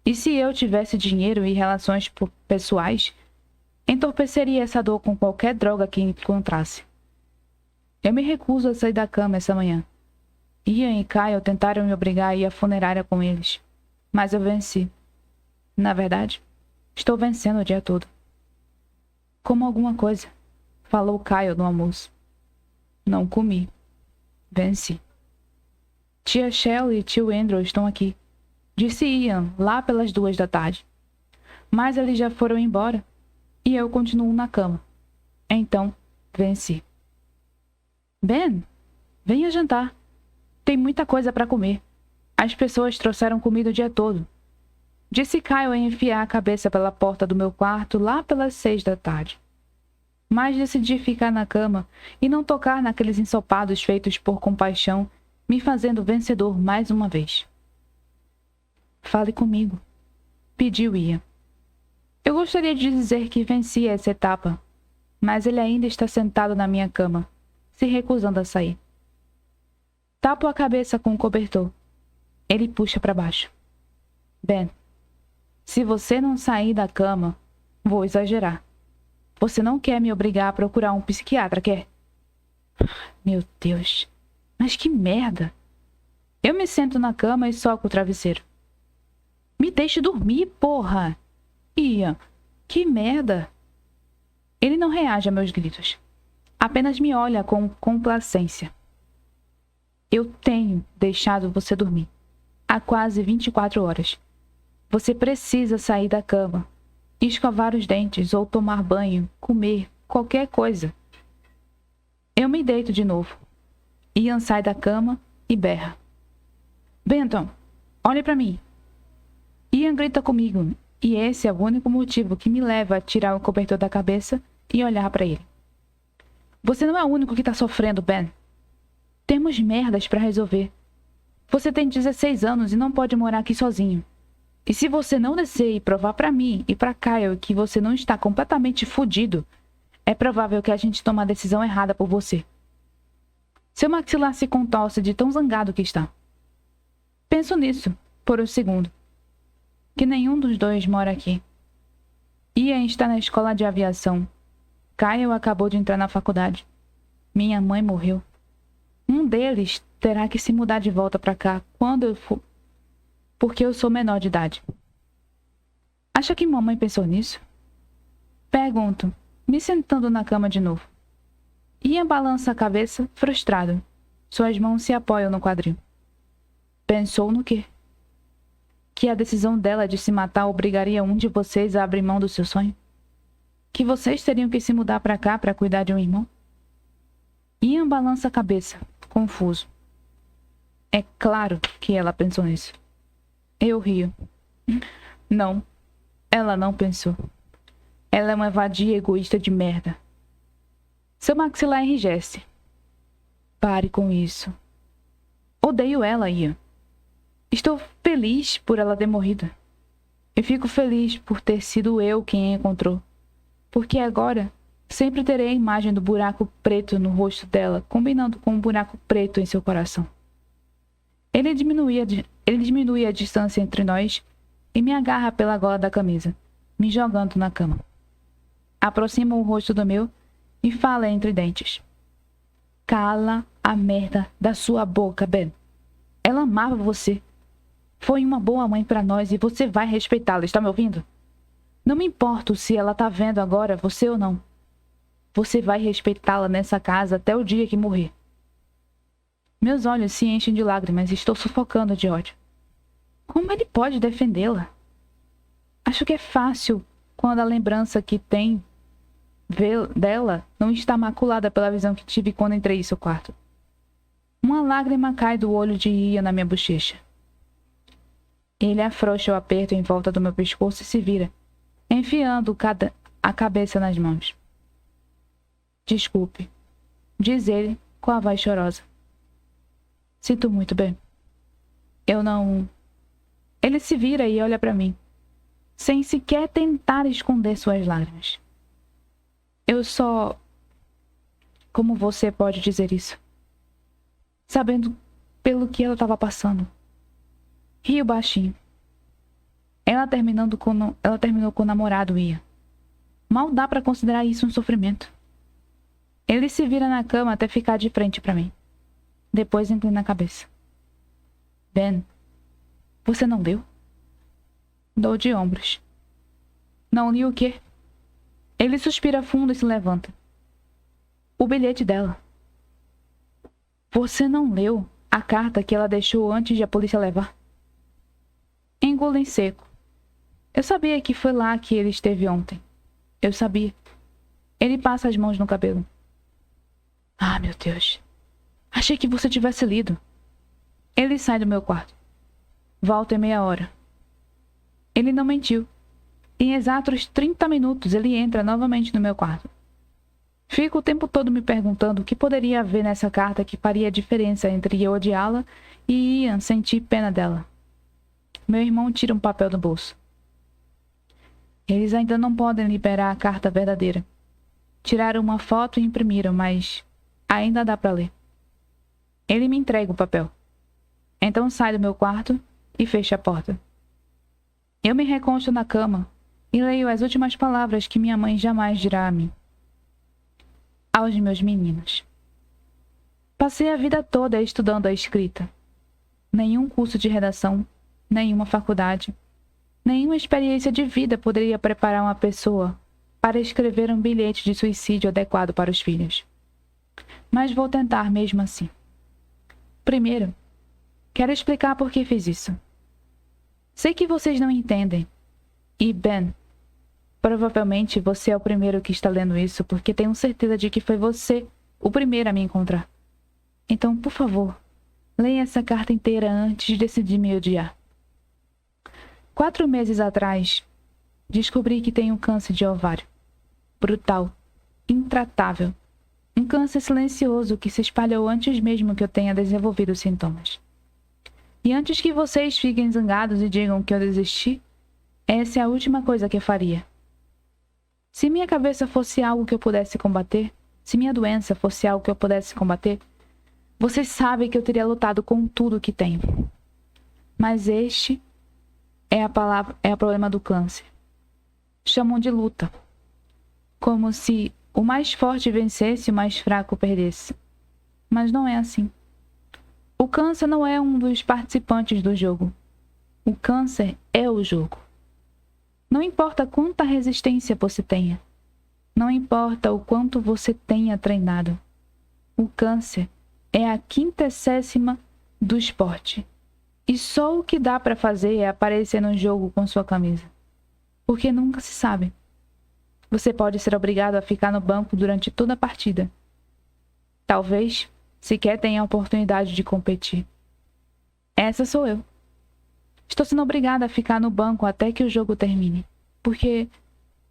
E se eu tivesse dinheiro e relações pessoais, entorpeceria essa dor com qualquer droga que encontrasse. Eu me recuso a sair da cama essa manhã. Ian e Kyle tentaram me obrigar a ir à funerária com eles, mas eu venci. Na verdade, estou vencendo o dia todo. Como alguma coisa, falou Kyle no almoço. Não comi. Venci. Tia Shell e tio Andrew estão aqui, disse Ian lá pelas 2 da tarde. Mas eles já foram embora e eu continuo na cama. Então, venci. Ben, Venha jantar. Tem muita coisa para comer. As pessoas trouxeram comida o dia todo. Disse Kyle em enfiar a cabeça pela porta do meu quarto lá pelas 6 da tarde. Mas decidi ficar na cama e não tocar naqueles ensopados feitos por compaixão, me fazendo vencedor mais uma vez. Fale comigo, pediu Ian. Eu gostaria de dizer que venci essa etapa, mas ele ainda está sentado na minha cama, se recusando a sair. Tapo a cabeça com o cobertor. Ele puxa para baixo. Ben, se você não sair da cama, vou exagerar. Você não quer me obrigar a procurar um psiquiatra, quer? Meu Deus, mas que merda! Eu me sento na cama e soco o travesseiro. Me deixe dormir, porra! Ian, que merda! Ele não reage a meus gritos. Apenas me olha com complacência. Eu tenho deixado você dormir. Há quase 24 horas. Você precisa sair da cama, escovar os dentes ou tomar banho, comer, qualquer coisa. Eu me deito de novo. Ian sai da cama e berra. Benton, olhe para mim. Ian grita comigo, e esse é o único motivo que me leva a tirar o cobertor da cabeça e olhar para ele. Você não é o único que está sofrendo, Ben. Temos merdas para resolver. Você tem 16 anos e não pode morar aqui sozinho. E se você não descer e provar para mim e para Kyle que você não está completamente fudido, é provável que a gente tome a decisão errada por você. Seu maxilar se contorce de tão zangado que está. Penso nisso, por um segundo. Que nenhum dos dois mora aqui. Ian está na escola de aviação. Kyle acabou de entrar na faculdade. Minha mãe morreu. Um deles terá que se mudar de volta para cá quando eu for, porque eu sou menor de idade. Acha que mamãe pensou nisso? Pergunto, me sentando na cama de novo. Ian balança a cabeça, frustrado. Suas mãos se apoiam no quadril. Pensou no quê? Que a decisão dela de se matar obrigaria um de vocês a abrir mão do seu sonho? Que vocês teriam que se mudar para cá para cuidar de um irmão? Ian balança a cabeça, confuso. É claro que ela pensou nisso. Eu rio. Não, ela não pensou. Ela é uma vadia egoísta de merda. Seu maxilar enrijece. Pare com isso. Odeio ela, Ian. Estou feliz por ela ter morrido. E fico feliz por ter sido eu quem a encontrou. Porque agora sempre terei a imagem do buraco preto no rosto dela, combinando com um buraco preto em seu coração. Ele diminui a distância entre nós e me agarra pela gola da camisa, me jogando na cama. Aproxima o rosto do meu e fala entre dentes. Cala a merda da sua boca, Ben. Ela amava você. Foi uma boa mãe para nós e você vai respeitá-la, está me ouvindo? Não me importo se ela tá vendo agora você ou não. Você vai respeitá-la nessa casa até o dia que morrer. Meus olhos se enchem de lágrimas e estou sufocando de ódio. Como ele pode defendê-la? Acho que é fácil quando a lembrança que tem dela não está maculada pela visão que tive quando entrei em seu quarto. Uma lágrima cai do olho de Ian na minha bochecha. Ele afrouxa o aperto em volta do meu pescoço e se vira, enfiando a cabeça nas mãos. Desculpe, diz ele com a voz chorosa. Sinto muito, bem. Eu não... Ele se vira e olha para mim, sem sequer tentar esconder suas lágrimas. Eu só... Como você pode dizer isso? Sabendo pelo que ela estava passando. Rio baixinho. Ela terminou com o namorado, Ian. Mal dá para considerar isso um sofrimento. Ele se vira na cama até ficar de frente para mim. Depois inclina a cabeça. Ben, você não leu? Dou de ombros. Não li o quê? Ele suspira fundo e se levanta. O bilhete dela. Você não leu a carta que ela deixou antes de a polícia levar? Engulo em seco. Eu sabia que foi lá que ele esteve ontem. Eu sabia. Ele passa as mãos no cabelo. Ah, meu Deus. Achei que você tivesse lido. Ele sai do meu quarto. Volta em meia hora. Ele não mentiu. Em exatos 30 minutos, ele entra novamente no meu quarto. Fico o tempo todo me perguntando o que poderia haver nessa carta que faria a diferença entre eu odiá-la e Ian sentir pena dela. Meu irmão tira um papel do bolso. Eles ainda não podem liberar a carta verdadeira. Tiraram uma foto e imprimiram, mas ainda dá para ler. Ele me entrega o papel. Então sai do meu quarto e fecha a porta. Eu me reconsto na cama e leio as últimas palavras que minha mãe jamais dirá a mim. Aos meus meninos. Passei a vida toda estudando a escrita. Nenhum curso de redação, nenhuma faculdade, nenhuma experiência de vida poderia preparar uma pessoa para escrever um bilhete de suicídio adequado para os filhos. Mas vou tentar mesmo assim. Primeiro, quero explicar por que fiz isso. Sei que vocês não entendem. E, Ben, provavelmente você é o primeiro que está lendo isso porque tenho certeza de que foi você o primeiro a me encontrar. Então, por favor, leia essa carta inteira antes de decidir me odiar. 4 meses atrás, descobri que tenho câncer de ovário. Brutal, intratável. Um câncer silencioso que se espalhou antes mesmo que eu tenha desenvolvido os sintomas. E antes que vocês fiquem zangados e digam que eu desisti, essa é a última coisa que eu faria. Se minha cabeça fosse algo que eu pudesse combater, se minha doença fosse algo que eu pudesse combater, vocês sabem que eu teria lutado com tudo que tenho. Mas este é o problema do câncer. Chamam de luta. Como se o mais forte vencesse e o mais fraco perdesse. Mas não é assim. O câncer não é um dos participantes do jogo. O câncer é o jogo. Não importa quanta resistência você tenha. Não importa o quanto você tenha treinado. O câncer é a quintessência do esporte. E só o que dá para fazer é aparecer no jogo com sua camisa. Porque nunca se sabe. Você pode ser obrigado a ficar no banco durante toda a partida. Talvez sequer tenha a oportunidade de competir. Essa sou eu. Estou sendo obrigada a ficar no banco até que o jogo termine, porque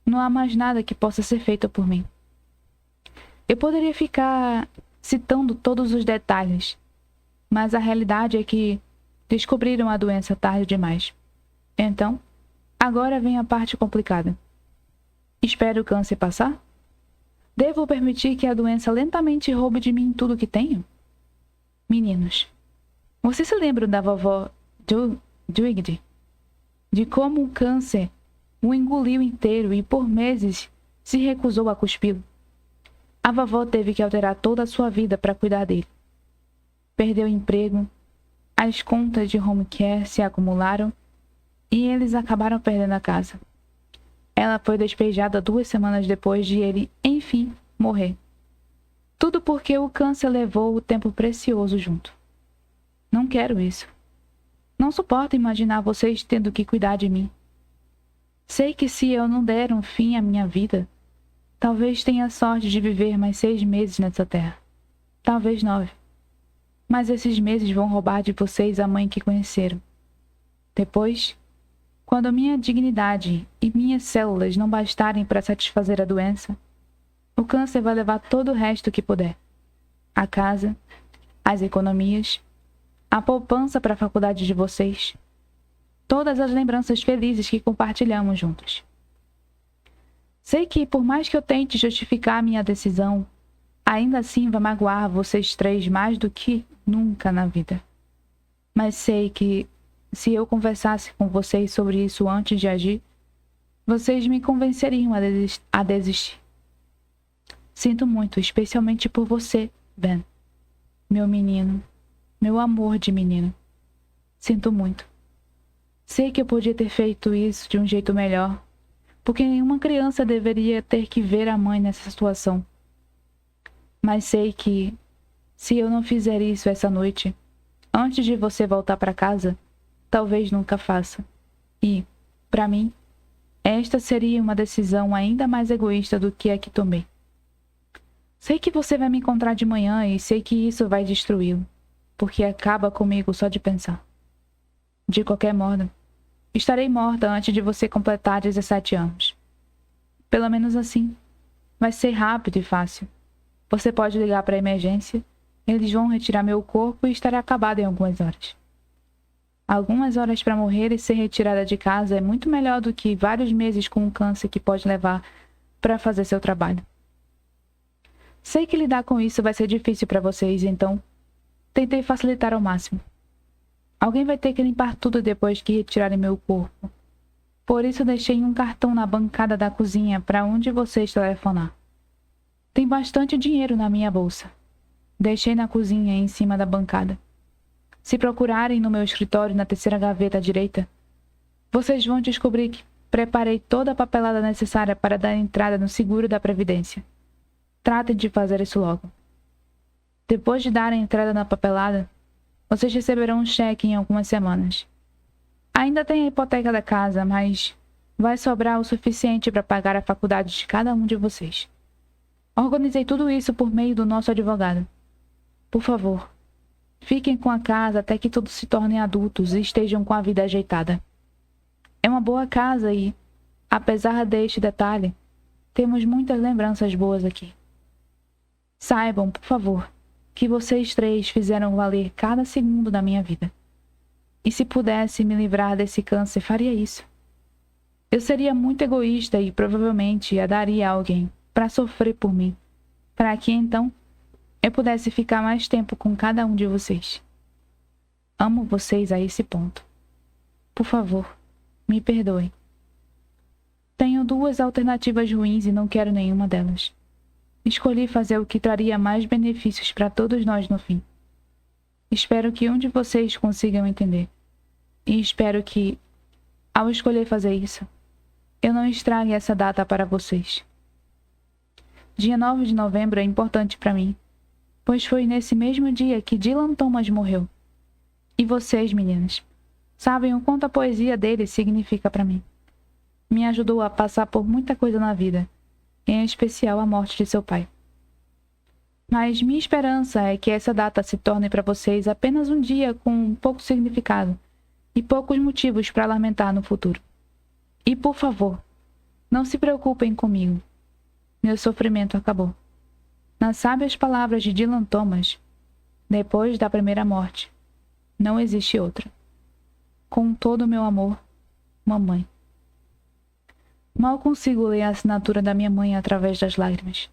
não há mais nada que possa ser feito por mim. Eu poderia ficar citando todos os detalhes, mas a realidade é que descobriram a doença tarde demais. Então, agora vem a parte complicada. Espero o câncer passar? Devo permitir que a doença lentamente roube de mim tudo que tenho? Meninos, vocês se lembram da vovó Dwigdy? De como o câncer o engoliu inteiro e por meses se recusou a cuspi-lo. A vovó teve que alterar toda a sua vida para cuidar dele. Perdeu o emprego, as contas de home care se acumularam e eles acabaram perdendo a casa. Ela foi despejada 2 semanas depois de ele, enfim, morrer. Tudo porque o câncer levou o tempo precioso junto. Não quero isso. Não suporto imaginar vocês tendo que cuidar de mim. Sei que se eu não der um fim à minha vida, talvez tenha sorte de viver mais 6 meses nessa terra. Talvez 9. Mas esses meses vão roubar de vocês a mãe que conheceram. Depois, quando minha dignidade e minhas células não bastarem para satisfazer a doença, o câncer vai levar todo o resto que puder. A casa, as economias, a poupança para a faculdade de vocês, todas as lembranças felizes que compartilhamos juntos. Sei que, por mais que eu tente justificar minha decisão, ainda assim vai magoar vocês 3 mais do que nunca na vida. Mas sei que, se eu conversasse com vocês sobre isso antes de agir, vocês me convenceriam a desistir. Sinto muito, especialmente por você, Ben. Meu menino, meu amor de menino. Sinto muito. Sei que eu podia ter feito isso de um jeito melhor, porque nenhuma criança deveria ter que ver a mãe nessa situação. Mas sei que, se eu não fizer isso essa noite, antes de você voltar para casa, talvez nunca faça. E, para mim, esta seria uma decisão ainda mais egoísta do que a que tomei. Sei que você vai me encontrar de manhã e sei que isso vai destruí-lo, porque acaba comigo só de pensar. De qualquer modo, estarei morta antes de você completar 17 anos. Pelo menos assim. Vai ser rápido e fácil. Você pode ligar para a emergência, eles vão retirar meu corpo e estará acabado em algumas horas. Algumas horas para morrer e ser retirada de casa é muito melhor do que vários meses com um câncer que pode levar para fazer seu trabalho. Sei que lidar com isso vai ser difícil para vocês, então tentei facilitar ao máximo. Alguém vai ter que limpar tudo depois que retirarem meu corpo. Por isso deixei um cartão na bancada da cozinha para onde vocês telefonar. Tem bastante dinheiro na minha bolsa. Deixei na cozinha em cima da bancada. Se procurarem no meu escritório na terceira gaveta à direita, vocês vão descobrir que preparei toda a papelada necessária para dar entrada no seguro da Previdência. Tratem de fazer isso logo. Depois de dar a entrada na papelada, vocês receberão um cheque em algumas semanas. Ainda tem a hipoteca da casa, mas vai sobrar o suficiente para pagar a faculdade de cada um de vocês. Organizei tudo isso por meio do nosso advogado. Por favor, fiquem com a casa até que todos se tornem adultos e estejam com a vida ajeitada. É uma boa casa e, apesar deste detalhe, temos muitas lembranças boas aqui. Saibam, por favor, que vocês três fizeram valer cada segundo da minha vida. E se pudesse me livrar desse câncer, faria isso. Eu seria muito egoísta e provavelmente a daria a alguém para sofrer por mim, para que então eu pudesse ficar mais tempo com cada um de vocês. Amo vocês a esse ponto. Por favor, me perdoem. Tenho 2 alternativas ruins e não quero nenhuma delas. Escolhi fazer o que traria mais benefícios para todos nós no fim. Espero que um de vocês consigam entender. E espero que, ao escolher fazer isso, eu não estrague essa data para vocês. Dia 9 de novembro é importante para mim, pois foi nesse mesmo dia que Dylan Thomas morreu. E vocês, meninas, sabem o quanto a poesia dele significa para mim. Me ajudou a passar por muita coisa na vida, em especial a morte de seu pai. Mas minha esperança é que essa data se torne para vocês apenas um dia com pouco significado e poucos motivos para lamentar no futuro. E, por favor, não se preocupem comigo. Meu sofrimento acabou. Nas sábias palavras de Dylan Thomas, depois da primeira morte, não existe outra. Com todo o meu amor, mamãe. Mal consigo ler a assinatura da minha mãe através das lágrimas.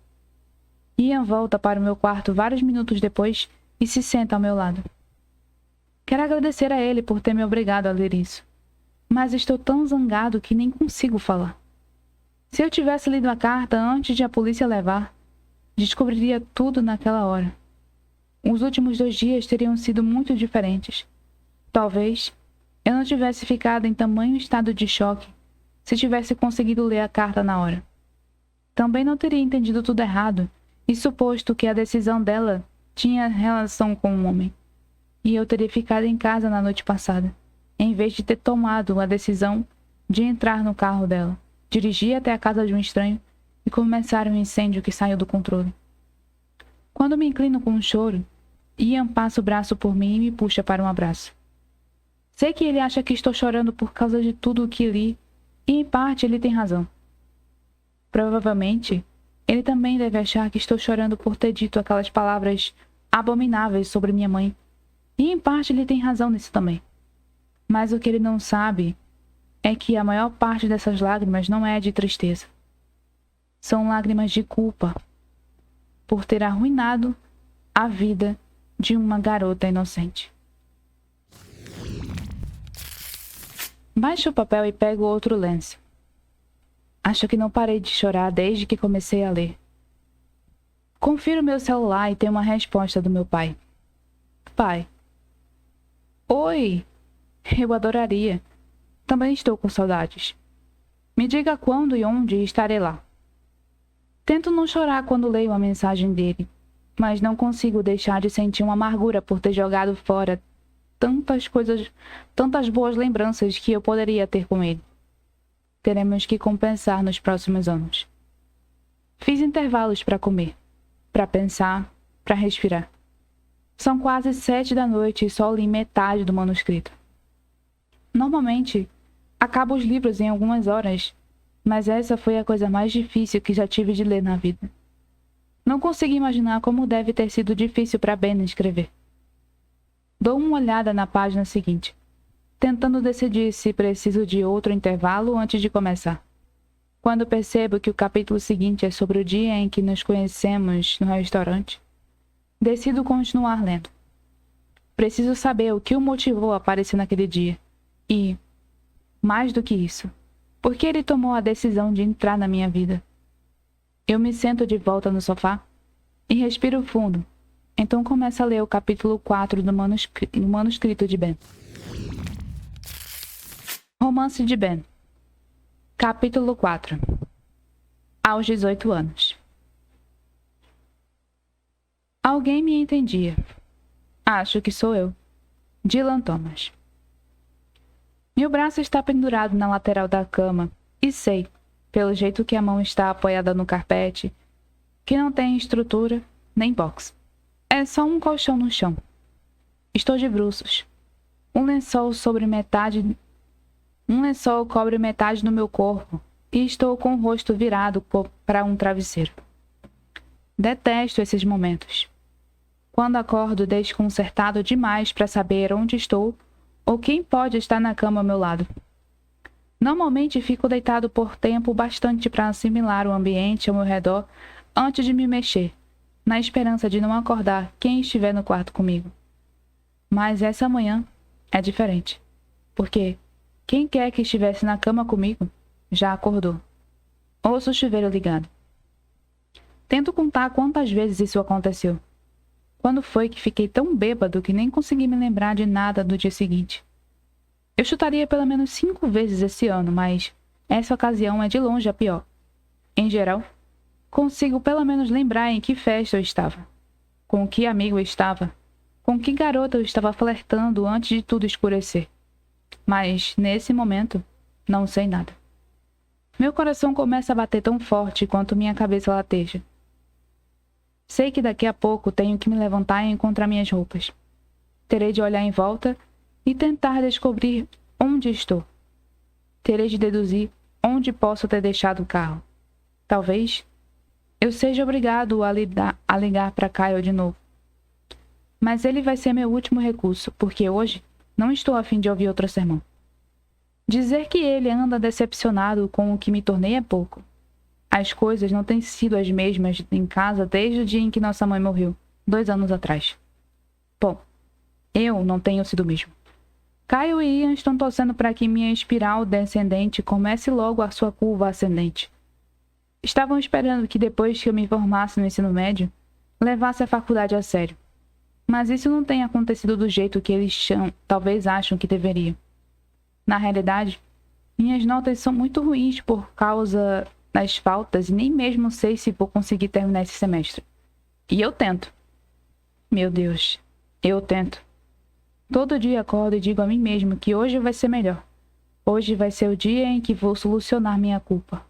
Ian volta para o meu quarto vários minutos depois e se senta ao meu lado. Quero agradecer a ele por ter me obrigado a ler isso, mas estou tão zangado que nem consigo falar. Se eu tivesse lido a carta antes de a polícia levar, descobriria tudo naquela hora. Os últimos 2 dias teriam sido muito diferentes. Talvez eu não tivesse ficado em tamanho estado de choque se tivesse conseguido ler a carta na hora. Também não teria entendido tudo errado e suposto que a decisão dela tinha relação com um homem. E eu teria ficado em casa na noite passada, em vez de ter tomado a decisão de entrar no carro dela, dirigir até a casa de um estranho e começar um incêndio que saiu do controle. Quando me inclino com um choro, Ian passa o braço por mim e me puxa para um abraço. Sei que ele acha que estou chorando por causa de tudo o que li, e em parte ele tem razão. Provavelmente, ele também deve achar que estou chorando por ter dito aquelas palavras abomináveis sobre minha mãe, e em parte ele tem razão nisso também. Mas o que ele não sabe é que a maior parte dessas lágrimas não é de tristeza. São lágrimas de culpa por ter arruinado a vida de uma garota inocente. Baixo o papel e pego outro lenço. Acho que não parei de chorar desde que comecei a ler. Confiro meu celular e tenho uma resposta do meu pai. Pai. Oi! Eu adoraria. Também estou com saudades. Me diga quando e onde estarei lá. Tento não chorar quando leio a mensagem dele, mas não consigo deixar de sentir uma amargura por ter jogado fora tantas boas lembranças que eu poderia ter com ele. Teremos que compensar nos próximos anos. Fiz intervalos para comer. para pensar, para respirar. São quase 7 da noite e só li metade do manuscrito. Normalmente, acabo os livros em algumas horas, mas essa foi a coisa mais difícil que já tive de ler na vida. Não consigo imaginar como deve ter sido difícil para Ben escrever. Dou uma olhada na página seguinte, tentando decidir se preciso de outro intervalo antes de começar. Quando percebo que o capítulo seguinte é sobre o dia em que nos conhecemos no restaurante, decido continuar lendo. Preciso saber o que o motivou a aparecer naquele dia e, mais do que isso, por que ele tomou a decisão de entrar na minha vida. Eu me sento de volta no sofá e respiro fundo. Então começo a ler o capítulo 4 do manuscrito de Ben. Romance de Ben. Capítulo 4. Aos 18 anos. Alguém me entendia. Acho que sou eu. Dylan Thomas. Meu braço está pendurado na lateral da cama e sei, pelo jeito que a mão está apoiada no carpete, que não tem estrutura nem box. É só um colchão no chão. Estou de bruços. Um lençol cobre metade do meu corpo e estou com o rosto virado para um travesseiro. Detesto esses momentos. Quando acordo desconcertado demais para saber onde estou ou quem pode estar na cama ao meu lado. Normalmente fico deitado por tempo bastante para assimilar o ambiente ao meu redor antes de me mexer, na esperança de não acordar quem estiver no quarto comigo. Mas essa manhã é diferente, porque quem quer que estivesse na cama comigo já acordou. Ouço o chuveiro ligado. Tento contar quantas vezes isso aconteceu. Quando foi que fiquei tão bêbado que nem consegui me lembrar de nada do dia seguinte? Eu chutaria pelo menos 5 vezes esse ano, mas essa ocasião é de longe a pior. Em geral, consigo pelo menos lembrar em que festa eu estava, com que amigo eu estava, com que garota eu estava flertando antes de tudo escurecer. Mas, nesse momento, não sei nada. Meu coração começa a bater tão forte quanto minha cabeça lateja. Sei que daqui a pouco tenho que me levantar e encontrar minhas roupas. Terei de olhar em volta e tentar descobrir onde estou. Terei de deduzir onde posso ter deixado o carro. Talvez eu seja obrigado a ligar para Kyle de novo. Mas ele vai ser meu último recurso, porque hoje não estou a fim de ouvir outro sermão. Dizer que ele anda decepcionado com o que me tornei é pouco. As coisas não têm sido as mesmas em casa desde o dia em que nossa mãe morreu, 2 anos atrás. Bom, eu não tenho sido mesmo. Kyle e Ian estão torcendo para que minha espiral descendente comece logo a sua curva ascendente. Estavam esperando que depois que eu me formasse no ensino médio, levasse a faculdade a sério. Mas isso não tem acontecido do jeito que eles talvez acham que deveria. Na realidade, minhas notas são muito ruins por causa das faltas e nem mesmo sei se vou conseguir terminar esse semestre. E eu tento. Meu Deus, eu tento. Todo dia acordo e digo a mim mesmo que hoje vai ser melhor. Hoje vai ser o dia em que vou solucionar minha culpa.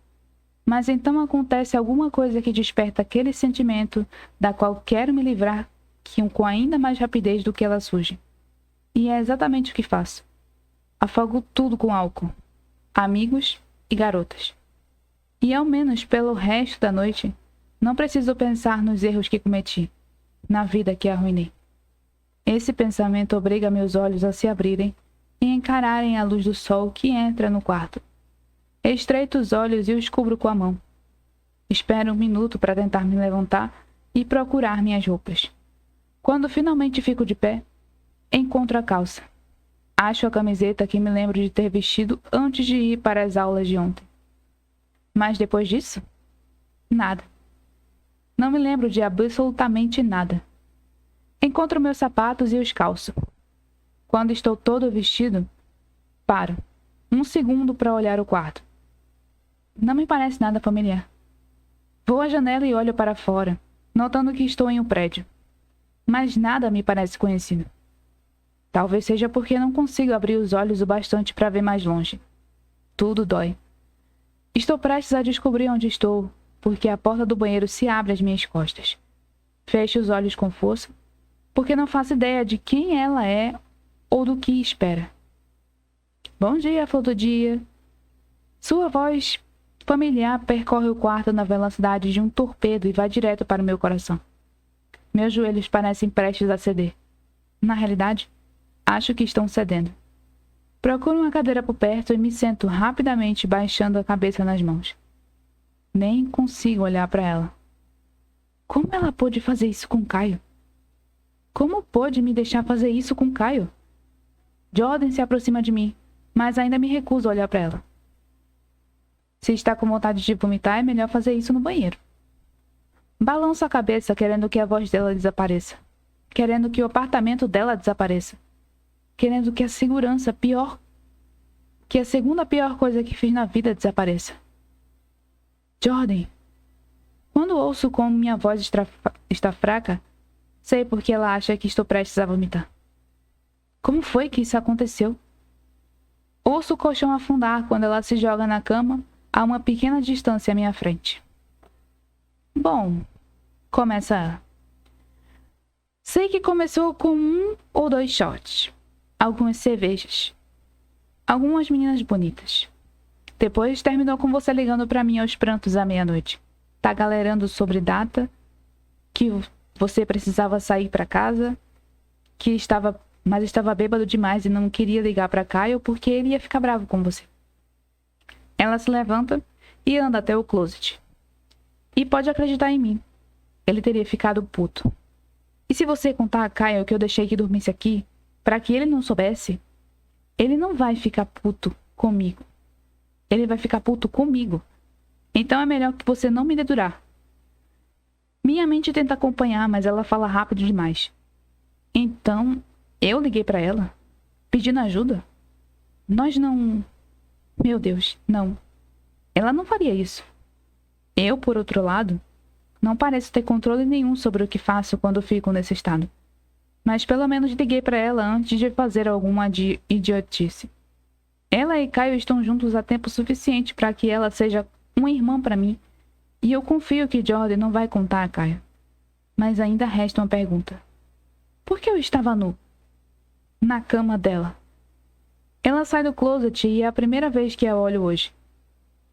Mas então acontece alguma coisa que desperta aquele sentimento da qual quero me livrar com ainda mais rapidez do que ela surge. E é exatamente o que faço. Afogo tudo com álcool, amigos e garotas. E ao menos pelo resto da noite, não preciso pensar nos erros que cometi, na vida que arruinei. Esse pensamento obriga meus olhos a se abrirem e encararem a luz do sol que entra no quarto. Estreito os olhos e os cubro com a mão. Espero um minuto para tentar me levantar e procurar minhas roupas. Quando finalmente fico de pé, encontro a calça. Acho a camiseta que me lembro de ter vestido antes de ir para as aulas de ontem. Mas depois disso, nada. Não me lembro de absolutamente nada. Encontro meus sapatos e os calço. Quando estou todo vestido, paro. 1 segundo para olhar o quarto. Não me parece nada familiar. Vou à janela e olho para fora, notando que estou em um prédio. Mas nada me parece conhecido. Talvez seja porque não consigo abrir os olhos o bastante para ver mais longe. Tudo dói. Estou prestes a descobrir onde estou, porque a porta do banheiro se abre às minhas costas. Feche os olhos com força, porque não faço ideia de quem ela é ou do que espera. Bom dia, flor do dia. Sua voz familiar percorre o quarto na velocidade de um torpedo e vai direto para o meu coração. Meus joelhos parecem prestes a ceder. Na realidade, acho que estão cedendo. Procuro uma cadeira por perto e me sento rapidamente, baixando a cabeça nas mãos. Nem consigo olhar para ela. Como ela pôde fazer isso com Caio? Como pôde me deixar fazer isso com Caio? Jordan se aproxima de mim, mas ainda me recuso a olhar para ela. Se está com vontade de vomitar, é melhor fazer isso no banheiro. Balanço a cabeça, querendo que a voz dela desapareça. Querendo que o apartamento dela desapareça. Querendo que a segurança pior... que a segunda pior coisa que fiz na vida desapareça. Jordan. Quando ouço como minha voz está fraca, sei porque ela acha que estou prestes a vomitar. Como foi que isso aconteceu? Ouço o colchão afundar quando ela se joga na cama a uma pequena distância à minha frente. Bom, começa ela. Sei que começou com 1 ou 2 shots, algumas cervejas, algumas meninas bonitas. Depois terminou com você ligando para mim aos prantos à meia-noite, tagalerando sobre data, que você precisava sair para casa, mas estava bêbado demais e não queria ligar para Caio porque ele ia ficar bravo com você. Ela se levanta e anda até o closet. E pode acreditar em mim, ele teria ficado puto. E se você contar a Caio que eu deixei que dormisse aqui, para que ele não soubesse, ele não vai ficar puto comigo. Ele vai ficar puto comigo. Então é melhor que você não me dedurar. Minha mente tenta acompanhar, mas ela fala rápido demais. Então, eu liguei para ela, pedindo ajuda. Nós não... Meu Deus, não. Ela não faria isso. Eu, por outro lado, não pareço ter controle nenhum sobre o que faço quando fico nesse estado. Mas pelo menos liguei para ela antes de fazer alguma idiotice. Ela e Caio estão juntos há tempo suficiente para que ela seja uma irmã para mim, e eu confio que Jordan não vai contar a Caio. Mas ainda resta uma pergunta. Por que eu estava nu? Na cama dela. Ela sai do closet e é a primeira vez que a olho hoje.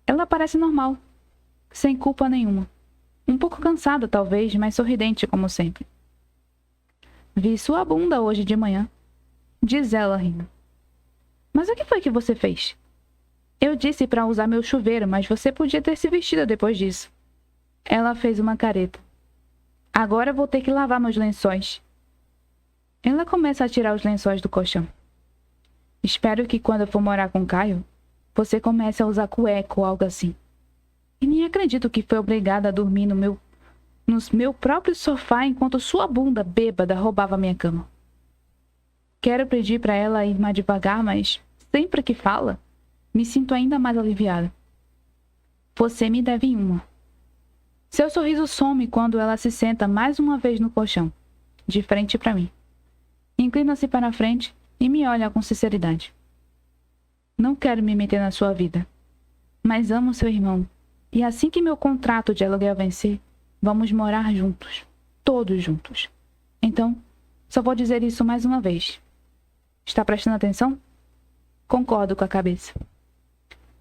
Ela parece normal, sem culpa nenhuma. Um pouco cansada, talvez, mas sorridente, como sempre. Vi sua bunda hoje de manhã, diz ela rindo. Mas o que foi que você fez? Eu disse para usar meu chuveiro, mas você podia ter se vestido depois disso. Ela fez uma careta. Agora vou ter que lavar meus lençóis. Ela começa a tirar os lençóis do colchão. Espero que quando eu for morar com Caio, você comece a usar cueca ou algo assim. E nem acredito que foi obrigada a dormir no meu próprio sofá enquanto sua bunda bêbada roubava minha cama. Quero pedir para ela ir mais devagar, mas sempre que fala, me sinto ainda mais aliviada. Você me deve uma. Seu sorriso some quando ela se senta mais uma vez no colchão, de frente para mim. Inclina-se para a frente e me olha com sinceridade. Não quero me meter na sua vida, mas amo seu irmão. E assim que meu contrato de aluguel vencer, vamos morar juntos. Todos juntos. Então, só vou dizer isso mais uma vez. Está prestando atenção? Concordo com a cabeça.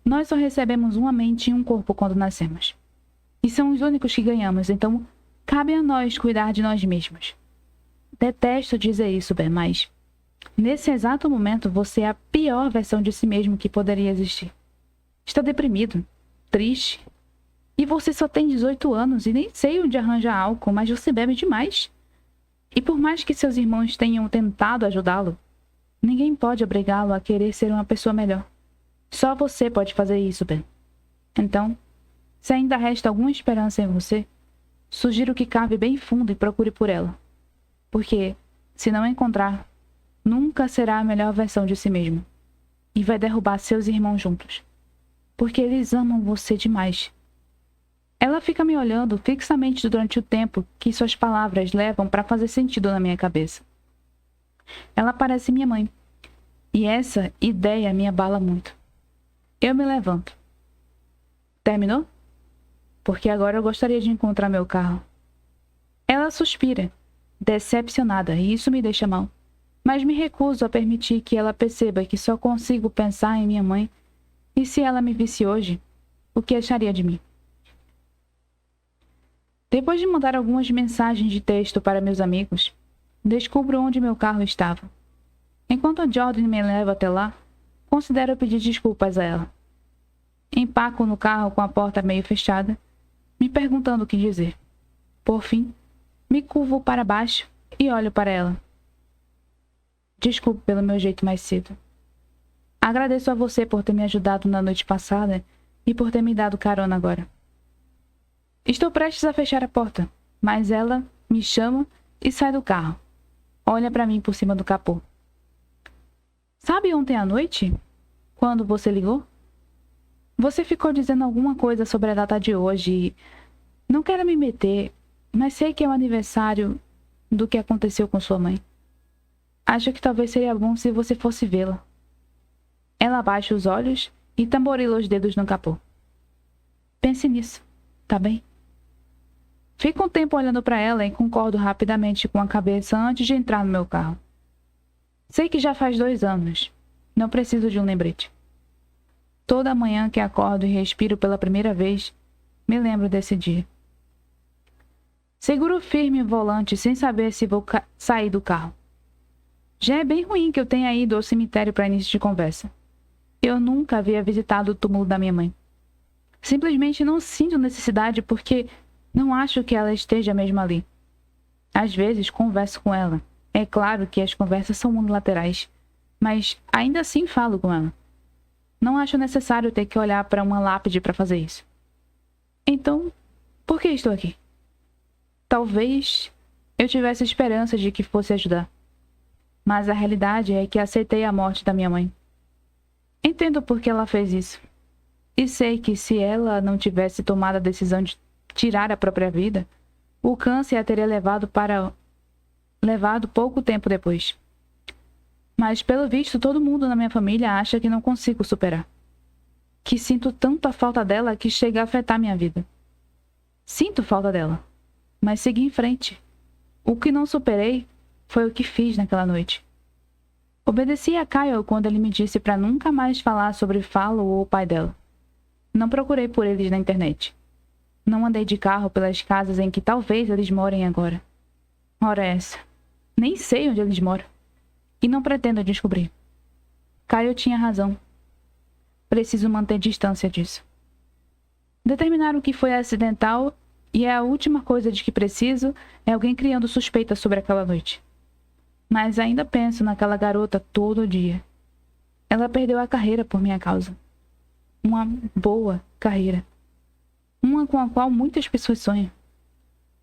Nós só recebemos uma mente e um corpo quando nascemos. E são os únicos que ganhamos, então cabe a nós cuidar de nós mesmos. Detesto dizer isso, Ben, mas nesse exato momento você é a pior versão de si mesmo que poderia existir. Está deprimido, triste. E você só tem 18 anos e nem sei onde arranjar álcool, mas você bebe demais. E por mais que seus irmãos tenham tentado ajudá-lo, ninguém pode obrigá-lo a querer ser uma pessoa melhor. Só você pode fazer isso, Ben. Então, se ainda resta alguma esperança em você, sugiro que cave bem fundo e procure por ela. Porque, se não encontrar, nunca será a melhor versão de si mesmo. E vai derrubar seus irmãos juntos. Porque eles amam você demais. Ela fica me olhando fixamente durante o tempo que suas palavras levam para fazer sentido na minha cabeça. Ela parece minha mãe. E essa ideia me abala muito. Eu me levanto. Terminou? Porque agora eu gostaria de encontrar meu carro. Ela suspira, decepcionada, e isso me deixa mal. Mas me recuso a permitir que ela perceba que só consigo pensar em minha mãe. E se ela me visse hoje, o que acharia de mim? Depois de mandar algumas mensagens de texto para meus amigos, descubro onde meu carro estava. Enquanto a Jordan me leva até lá, considero pedir desculpas a ela. Empaco no carro com a porta meio fechada, me perguntando o que dizer. Por fim, me curvo para baixo e olho para ela. Desculpe pelo meu jeito mais cedo. Agradeço a você por ter me ajudado na noite passada e por ter me dado carona agora. Estou prestes a fechar a porta, mas ela me chama e sai do carro. Olha para mim por cima do capô. Sabe ontem à noite, quando você ligou? Você ficou dizendo alguma coisa sobre a data de hoje e... Não quero me meter, mas sei que é o aniversário do que aconteceu com sua mãe. Acho que talvez seria bom se você fosse vê-la. Ela abaixa os olhos e tamborila os dedos no capô. Pense nisso, tá bem? Fico um tempo olhando para ela e concordo rapidamente com a cabeça antes de entrar no meu carro. Sei que já faz 2 anos. Não preciso de um lembrete. Toda manhã que acordo e respiro pela primeira vez, me lembro desse dia. Seguro firme o volante sem saber se vou sair do carro. Já é bem ruim que eu tenha ido ao cemitério para início de conversa. Eu nunca havia visitado o túmulo da minha mãe. Simplesmente não sinto necessidade porque não acho que ela esteja mesmo ali. Às vezes converso com ela. É claro que as conversas são unilaterais, mas ainda assim falo com ela. Não acho necessário ter que olhar para uma lápide para fazer isso. Então, por que estou aqui? Talvez eu tivesse esperança de que fosse ajudar. Mas a realidade é que aceitei a morte da minha mãe. Entendo por que ela fez isso. E sei que se ela não tivesse tomado a decisão de tirar a própria vida, o câncer a teria levado pouco tempo depois. Mas, pelo visto, todo mundo na minha família acha que não consigo superar. Que sinto tanta falta dela que chega a afetar minha vida. Sinto falta dela, mas segui em frente. O que não superei foi o que fiz naquela noite. Obedeci a Kyle quando ele me disse para nunca mais falar sobre Falo ou o pai dela. Não procurei por eles na internet. Não andei de carro pelas casas em que talvez eles morem agora. Ora essa. Nem sei onde eles moram. E não pretendo descobrir. Kyle tinha razão. Preciso manter distância disso. Determinar o que foi acidental e a última coisa de que preciso é alguém criando suspeita sobre aquela noite. Mas ainda penso naquela garota todo dia. Ela perdeu a carreira por minha causa. Uma boa carreira. Uma com a qual muitas pessoas sonham.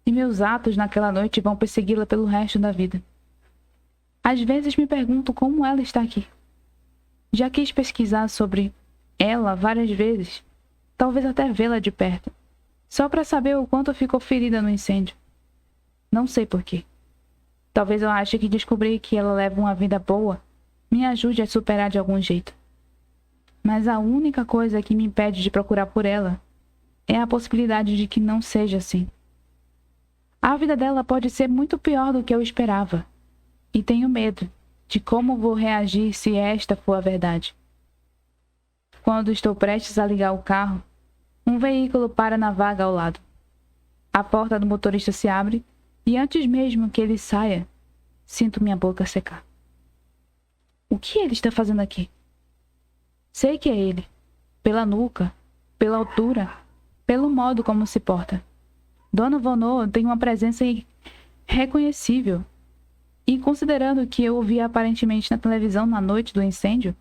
E meus atos naquela noite vão persegui-la pelo resto da vida. Às vezes me pergunto como ela está aqui. Já quis pesquisar sobre ela várias vezes, talvez até vê-la de perto, só para saber o quanto ficou ferida no incêndio. Não sei porquê. Talvez eu ache que descobrir que ela leva uma vida boa me ajude a superar de algum jeito. Mas a única coisa que me impede de procurar por ela é a possibilidade de que não seja assim. A vida dela pode ser muito pior do que eu esperava, e tenho medo de como vou reagir se esta for a verdade. Quando estou prestes a ligar o carro, um veículo para na vaga ao lado. A porta do motorista se abre e antes mesmo que ele saia, sinto minha boca secar. O que ele está fazendo aqui? Sei que é ele, pela nuca, pela altura, pelo modo como se porta. Dona Vonneau tem uma presença irreconhecível. E considerando que eu o vi aparentemente na televisão na noite do incêndio,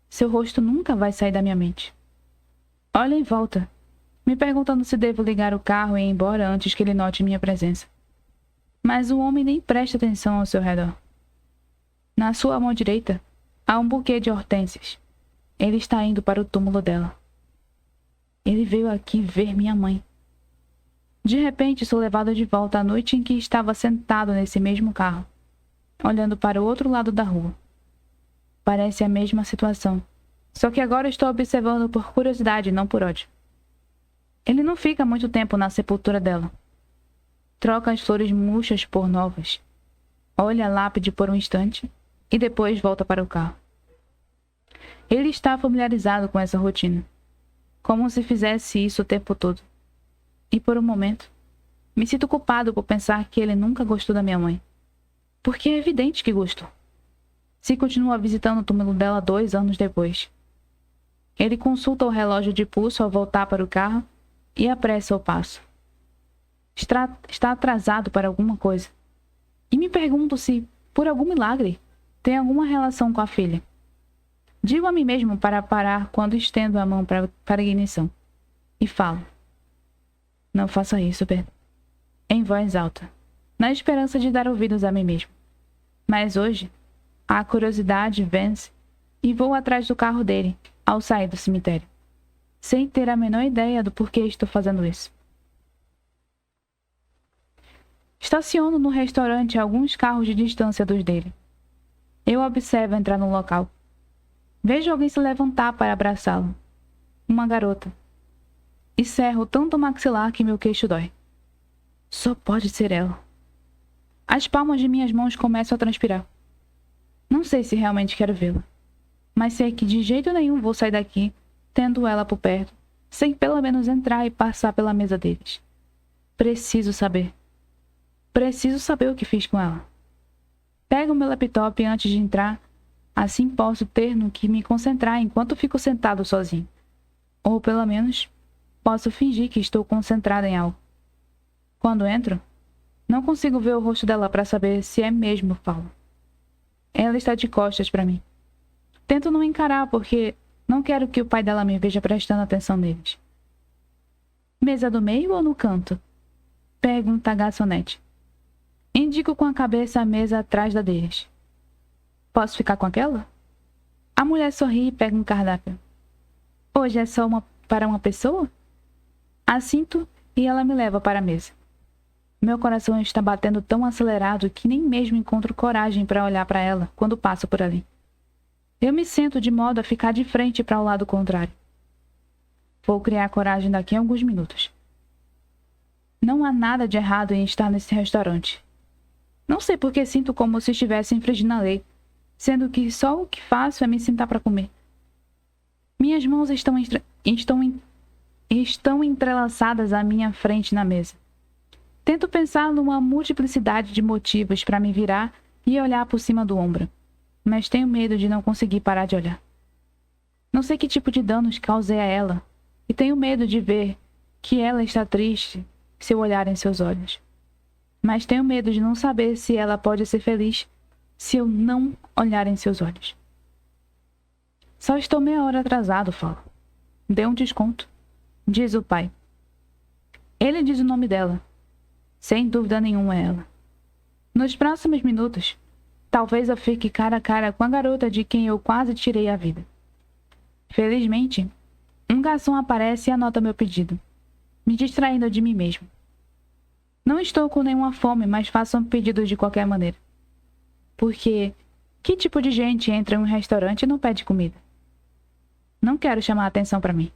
seu rosto nunca vai sair da minha mente. Olho em volta, me perguntando se devo ligar o carro e ir embora antes que ele note minha presença. Mas o homem nem presta atenção ao seu redor. Na sua mão direita, há um buquê de hortênsias. Ele está indo para o túmulo dela. Ele veio aqui ver minha mãe. De repente, sou levado de volta à noite em que estava sentado nesse mesmo carro, olhando para o outro lado da rua. Parece a mesma situação, só que agora estou observando por curiosidade, não por ódio. Ele não fica muito tempo na sepultura dela. troca as flores murchas por novas, olha a lápide por um instante e depois volta para o carro. Ele está familiarizado com essa rotina, como se fizesse isso o tempo todo. E por um momento, me sinto culpado por pensar que ele nunca gostou da minha mãe. Porque é evidente que gostou. Se continua visitando o túmulo dela 2 anos depois. Ele consulta o relógio de pulso ao voltar para o carro e apressa o passo. Está atrasado para alguma coisa. E me pergunto se, por algum milagre, tem alguma relação com a filha. Digo a mim mesmo para parar quando estendo a mão para a ignição. E falo: não faça isso, Bert. Em voz alta, na esperança de dar ouvidos a mim mesmo. Mas hoje, a curiosidade vence e vou atrás do carro dele ao sair do cemitério, sem ter a menor ideia do porquê estou fazendo isso. Estaciono no restaurante a alguns carros de distância dos dele. Eu observo entrar no local. Vejo alguém se levantar para abraçá-lo. Uma garota. E cerro tanto o maxilar que meu queixo dói. Só pode ser ela. As palmas de minhas mãos começam a transpirar. Não sei se realmente quero vê-la, mas sei que de jeito nenhum vou sair daqui, tendo ela por perto, sem pelo menos entrar e passar pela mesa deles. Preciso saber. Preciso saber o que fiz com ela. Pego meu laptop antes de entrar, assim posso ter no que me concentrar enquanto fico sentado sozinho. Ou pelo menos, posso fingir que estou concentrada em algo. Quando entro, não consigo ver o rosto dela para saber se é mesmo Paulo. Ela está de costas para mim. Tento não encarar porque não quero que o pai dela me veja prestando atenção neles. Mesa do meio ou no canto? Pergunta a garçonete. Indico com a cabeça a mesa atrás da deles. Posso ficar com aquela? A mulher sorri e pega um cardápio. Hoje é só para uma pessoa? Assinto e ela me leva para a mesa. Meu coração está batendo tão acelerado que nem mesmo encontro coragem para olhar para ela quando passo por ali. Eu me sento de modo a ficar de frente para o lado contrário. Vou criar coragem daqui a alguns minutos. Não há nada de errado em estar nesse restaurante. Não sei por que sinto como se estivesse infringindo a lei, sendo que só o que faço é me sentar para comer. Minhas mãos estão entrelaçadas à minha frente na mesa. Tento pensar numa multiplicidade de motivos para me virar e olhar por cima do ombro, mas tenho medo de não conseguir parar de olhar. Não sei que tipo de danos causei a ela, e tenho medo de ver que ela está triste se eu olhar em seus olhos. Mas tenho medo de não saber se ela pode ser feliz se eu não olhar em seus olhos. Só estou meia hora atrasado, falo. Dê um desconto, diz o pai. Ele diz o nome dela. Sem dúvida nenhuma é ela. Nos próximos minutos, talvez eu fique cara a cara com a garota de quem eu quase tirei a vida. Felizmente, um garçom aparece e anota meu pedido, me distraindo de mim mesmo. Não estou com nenhuma fome, mas faço um pedido de qualquer maneira. Porque que tipo de gente entra em um restaurante e não pede comida? Não quero chamar a atenção para mim.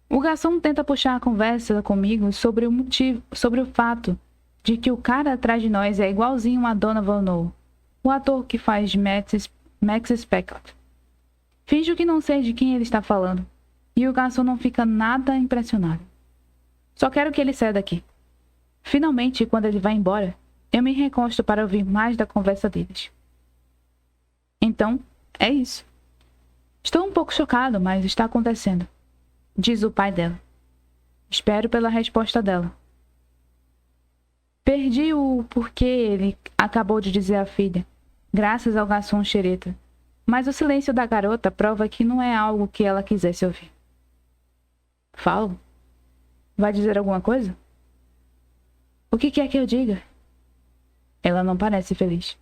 O garçom tenta puxar a conversa comigo sobre o fato de que o cara atrás de nós é igualzinho a Donovan Noel, o ator que faz Max Specklet. Finjo que não sei de quem ele está falando, e o garçom não fica nada impressionado. Só quero que ele saia daqui. Finalmente, quando ele vai embora, eu me recosto para ouvir mais da conversa deles. Então, é isso. Estou um pouco chocado, mas está acontecendo, diz o pai dela. Espero pela resposta dela. Perdi o porquê ele acabou de dizer à filha, graças ao garçom xereta, mas o silêncio da garota prova que não é algo que ela quisesse ouvir. Falo? Vai dizer alguma coisa? O que quer que eu diga? Ela não parece feliz.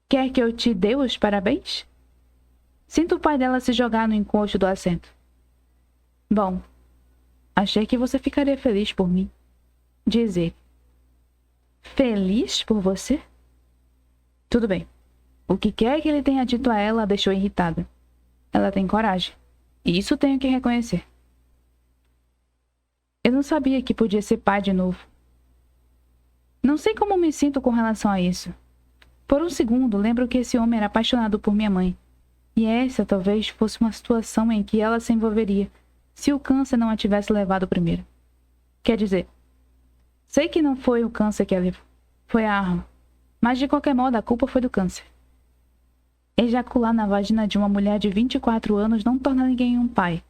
Quer que eu te dê os parabéns? Sinto o pai dela se jogar no encosto do assento. Bom, achei que você ficaria feliz por mim, diz ele. Feliz por você? Tudo bem. O que quer que ele tenha dito a ela a deixou irritada. Ela tem coragem. E isso tenho que reconhecer. Eu não sabia que podia ser pai de novo. Não sei como me sinto com relação a isso. Por um segundo, lembro que esse homem era apaixonado por minha mãe. E essa talvez fosse uma situação em que ela se envolveria, se o câncer não a tivesse levado primeiro. Quer dizer, sei que não foi o câncer que a levou, foi a arma. Mas de qualquer modo, a culpa foi do câncer. Ejacular na vagina de uma mulher de 24 anos não torna ninguém um pai.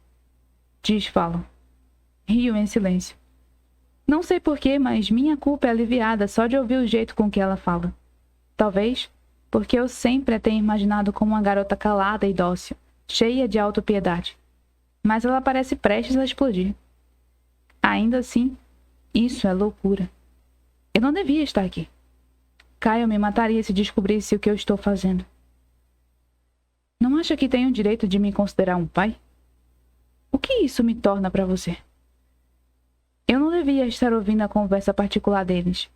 Diz, falam. Rio em silêncio. Não sei porquê, mas minha culpa é aliviada só de ouvir o jeito com que ela fala. Talvez porque eu sempre a tenho imaginado como uma garota calada e dócil, cheia de autopiedade. Mas ela parece prestes a explodir. Ainda assim, isso é loucura. Eu não devia estar aqui. Caio me mataria se descobrisse o que eu estou fazendo. Não acha que tenho o direito de me considerar um pai? O que isso me torna para você? Eu não devia estar ouvindo a conversa particular deles.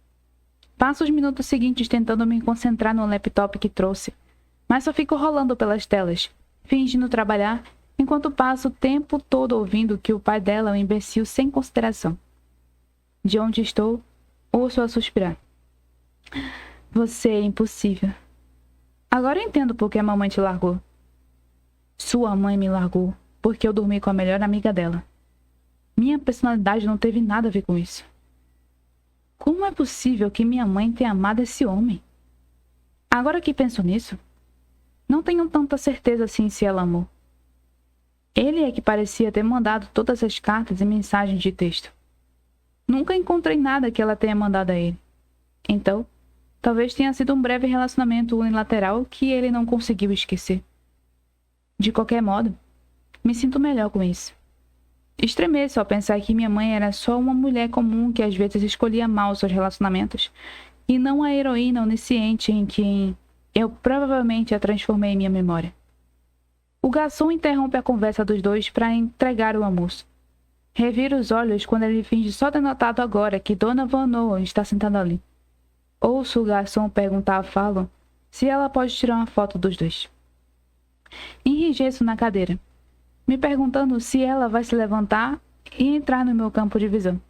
Passo os minutos seguintes tentando me concentrar no laptop que trouxe, mas só fico rolando pelas telas, fingindo trabalhar, enquanto passo o tempo todo ouvindo que o pai dela é um imbecil sem consideração. De onde estou, ouço-a suspirar. Você é impossível. Agora eu entendo por que a mamãe te largou. Sua mãe me largou porque eu dormi com a melhor amiga dela. Minha personalidade não teve nada a ver com isso. Como é possível que minha mãe tenha amado esse homem? Agora que penso nisso, não tenho tanta certeza assim se ela amou. Ele é que parecia ter mandado todas as cartas e mensagens de texto. Nunca encontrei nada que ela tenha mandado a ele. Então, talvez tenha sido um breve relacionamento unilateral que ele não conseguiu esquecer. De qualquer modo, me sinto melhor com isso. Estremeço ao pensar que minha mãe era só uma mulher comum que às vezes escolhia mal seus relacionamentos, e não a heroína onisciente em que eu provavelmente a transformei em minha memória. O garçom interrompe a conversa dos dois para entregar o almoço. Revira os olhos quando ele finge só ter notado agora que Dona Van Noa está sentada ali. Ouço o garçom perguntar a Fallon se ela pode tirar uma foto dos dois. Enrijeço na cadeira, me perguntando se ela vai se levantar e entrar no meu campo de visão.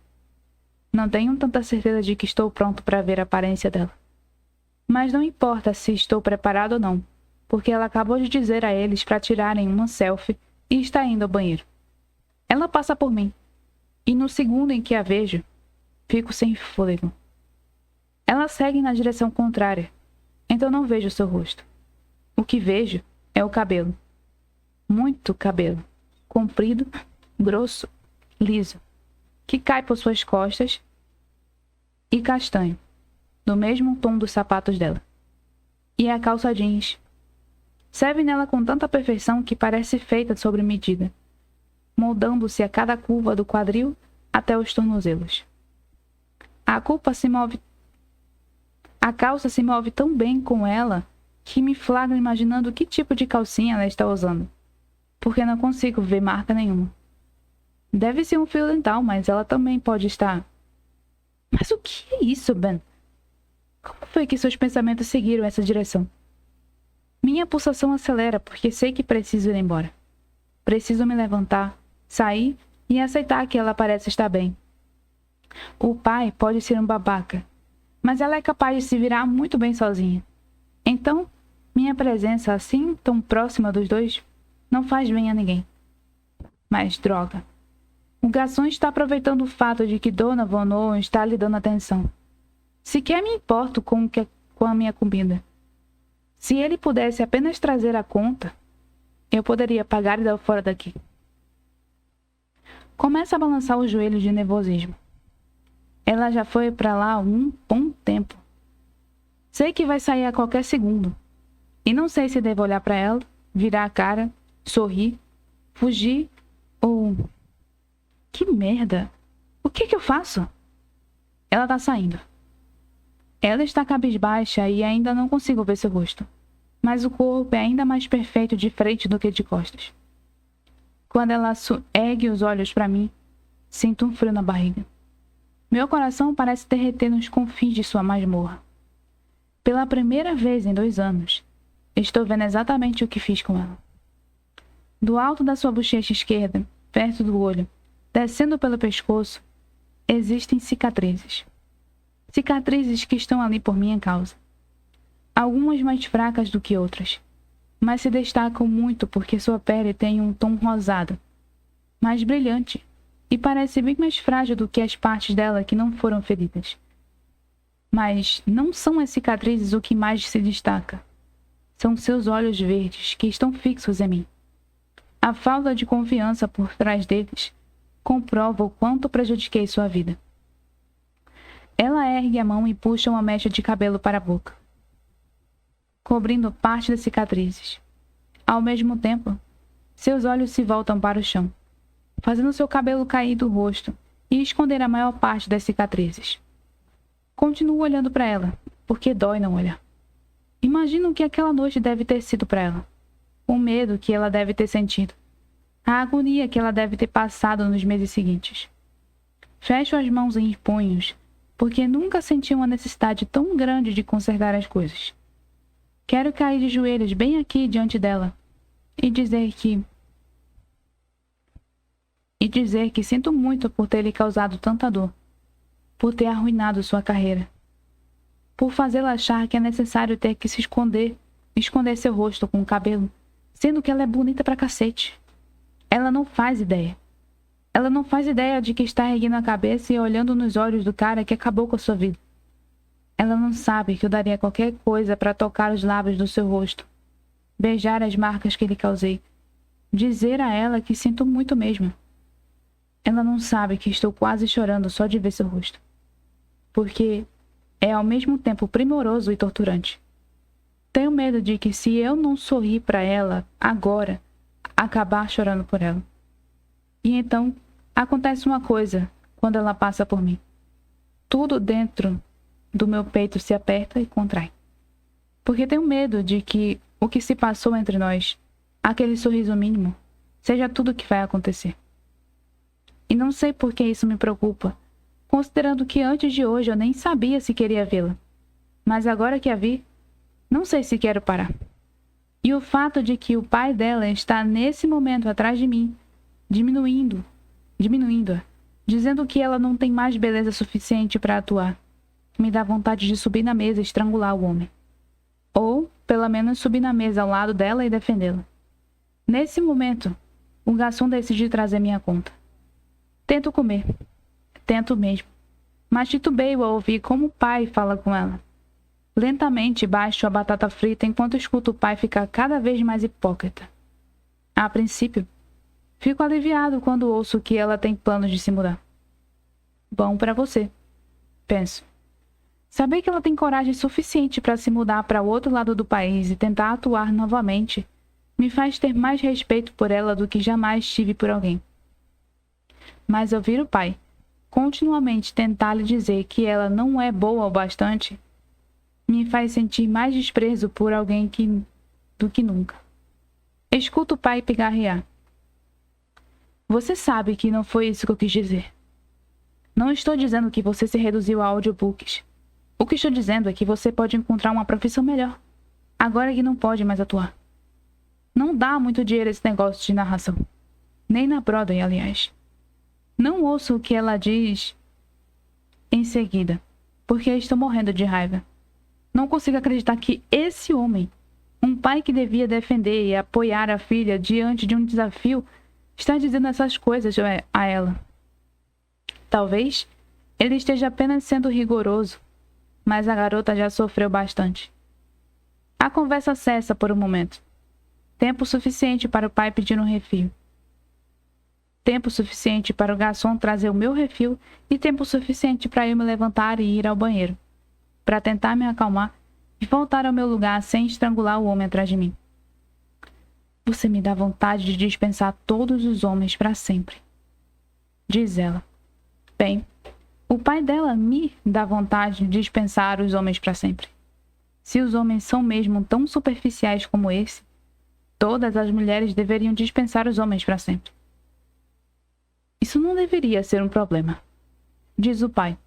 Não tenho tanta certeza de que estou pronto para ver a aparência dela. Mas não importa se estou preparado ou não, porque ela acabou de dizer a eles para tirarem uma selfie e está indo ao banheiro. Ela passa por mim, e no segundo em que a vejo, fico sem fôlego. Ela segue na direção contrária, então não vejo seu rosto. O que vejo é o cabelo. Muito cabelo. Comprido, grosso, liso, que cai por suas costas, e castanho, do mesmo tom dos sapatos dela. E a calça jeans. Serve nela com tanta perfeição que parece feita sobre medida, moldando-se a cada curva do quadril até os tornozelos. A calça se move tão bem com ela que me flagra imaginando que tipo de calcinha ela está usando, porque não consigo ver marca nenhuma. Deve ser um fio dental, mas ela também pode estar... Mas o que é isso, Ben? Como foi que seus pensamentos seguiram essa direção? Minha pulsação acelera porque sei que preciso ir embora. Preciso me levantar, sair e aceitar que ela parece estar bem. O pai pode ser um babaca, mas ela é capaz de se virar muito bem sozinha. Então, minha presença assim, tão próxima dos dois, não faz bem a ninguém. Mas, droga. O garçom está aproveitando o fato de que Dona Van Noa está lhe dando atenção. Sequer me importo com a minha comida. Se ele pudesse apenas trazer a conta, eu poderia pagar e dar fora daqui. Começa a balançar os joelhos de nervosismo. Ela já foi para lá há um bom tempo. Sei que vai sair a qualquer segundo. E não sei se devo olhar para ela, virar a cara, sorrir, fugir ou... Que merda! O que eu faço? Ela tá saindo. Ela está cabisbaixa e ainda não consigo ver seu rosto. Mas o corpo é ainda mais perfeito de frente do que de costas. Quando ela ergue os olhos para mim, sinto um frio na barriga. Meu coração parece derreter nos confins de sua masmorra. Pela primeira vez em 2 anos, estou vendo exatamente o que fiz com ela. Do alto da sua bochecha esquerda, perto do olho, descendo pelo pescoço, existem cicatrizes. Cicatrizes que estão ali por minha causa. Algumas mais fracas do que outras, mas se destacam muito porque sua pele tem um tom rosado, mais brilhante, e parece bem mais frágil do que as partes dela que não foram feridas. Mas não são as cicatrizes o que mais se destaca. São seus olhos verdes que estão fixos em mim. A falta de confiança por trás deles comprova o quanto prejudiquei sua vida. Ela ergue a mão e puxa uma mecha de cabelo para a boca, cobrindo parte das cicatrizes. Ao mesmo tempo, seus olhos se voltam para o chão, fazendo seu cabelo cair do rosto e esconder a maior parte das cicatrizes. Continuo olhando para ela, porque dói não olhar. Imagino o que aquela noite deve ter sido para ela. O medo que ela deve ter sentido. A agonia que ela deve ter passado nos meses seguintes. Fecho as mãos em punhos, porque nunca senti uma necessidade tão grande de consertar as coisas. Quero cair de joelhos bem aqui diante dela e dizer que sinto muito por ter lhe causado tanta dor, por ter arruinado sua carreira, por fazê-la achar que é necessário ter que se esconder seu rosto com o cabelo, sendo que ela é bonita pra cacete. Ela não faz ideia. Ela não faz ideia de que está erguendo a cabeça e olhando nos olhos do cara que acabou com a sua vida. Ela não sabe que eu daria qualquer coisa para tocar os lábios do seu rosto, beijar as marcas que lhe causei, dizer a ela que sinto muito mesmo. Ela não sabe que estou quase chorando só de ver seu rosto, porque é ao mesmo tempo primoroso e torturante. Tenho medo de que se eu não sorrir para ela agora, acabar chorando por ela. E então acontece uma coisa quando ela passa por mim. Tudo dentro do meu peito se aperta e contrai. Porque tenho medo de que o que se passou entre nós, aquele sorriso mínimo, seja tudo o que vai acontecer. E não sei por que isso me preocupa, considerando que antes de hoje eu nem sabia se queria vê-la. Mas agora que a vi, não sei se quero parar. E o fato de que o pai dela está nesse momento atrás de mim, diminuindo-a, dizendo que ela não tem mais beleza suficiente para atuar, me dá vontade de subir na mesa e estrangular o homem. Ou, pelo menos, subir na mesa ao lado dela e defendê-la. Nesse momento, o garçom decide trazer minha conta. Tento comer. Tento mesmo. Mas titubeio ao ouvir como o pai fala com ela. Lentamente baixo a batata frita enquanto escuto o pai ficar cada vez mais hipócrita. A princípio, fico aliviado quando ouço que ela tem planos de se mudar. Bom para você, penso. Saber que ela tem coragem suficiente para se mudar para o outro lado do país e tentar atuar novamente me faz ter mais respeito por ela do que jamais tive por alguém. Mas ouvir o pai continuamente tentar lhe dizer que ela não é boa o bastante me faz sentir mais desprezo por alguém do que nunca. Escuto o pai pigarrear. Você sabe que não foi isso que eu quis dizer. Não estou dizendo que você se reduziu a audiobooks. O que estou dizendo é que você pode encontrar uma profissão melhor, agora que não pode mais atuar. Não dá muito dinheiro esse negócio de narração. Nem na Broadway, aliás. Não ouço o que ela diz em seguida, porque estou morrendo de raiva. Não consigo acreditar que esse homem, um pai que devia defender e apoiar a filha diante de um desafio, está dizendo essas coisas a ela. Talvez ele esteja apenas sendo rigoroso, mas a garota já sofreu bastante. A conversa cessa por um momento. Tempo suficiente para o pai pedir um refil. Tempo suficiente para o garçom trazer o meu refil e tempo suficiente para eu me levantar e ir ao banheiro, para tentar me acalmar e voltar ao meu lugar sem estrangular o homem atrás de mim. Você me dá vontade de dispensar todos os homens para sempre, diz ela. Bem, o pai dela me dá vontade de dispensar os homens para sempre. Se os homens são mesmo tão superficiais como esse, todas as mulheres deveriam dispensar os homens para sempre. Isso não deveria ser um problema, diz o pai.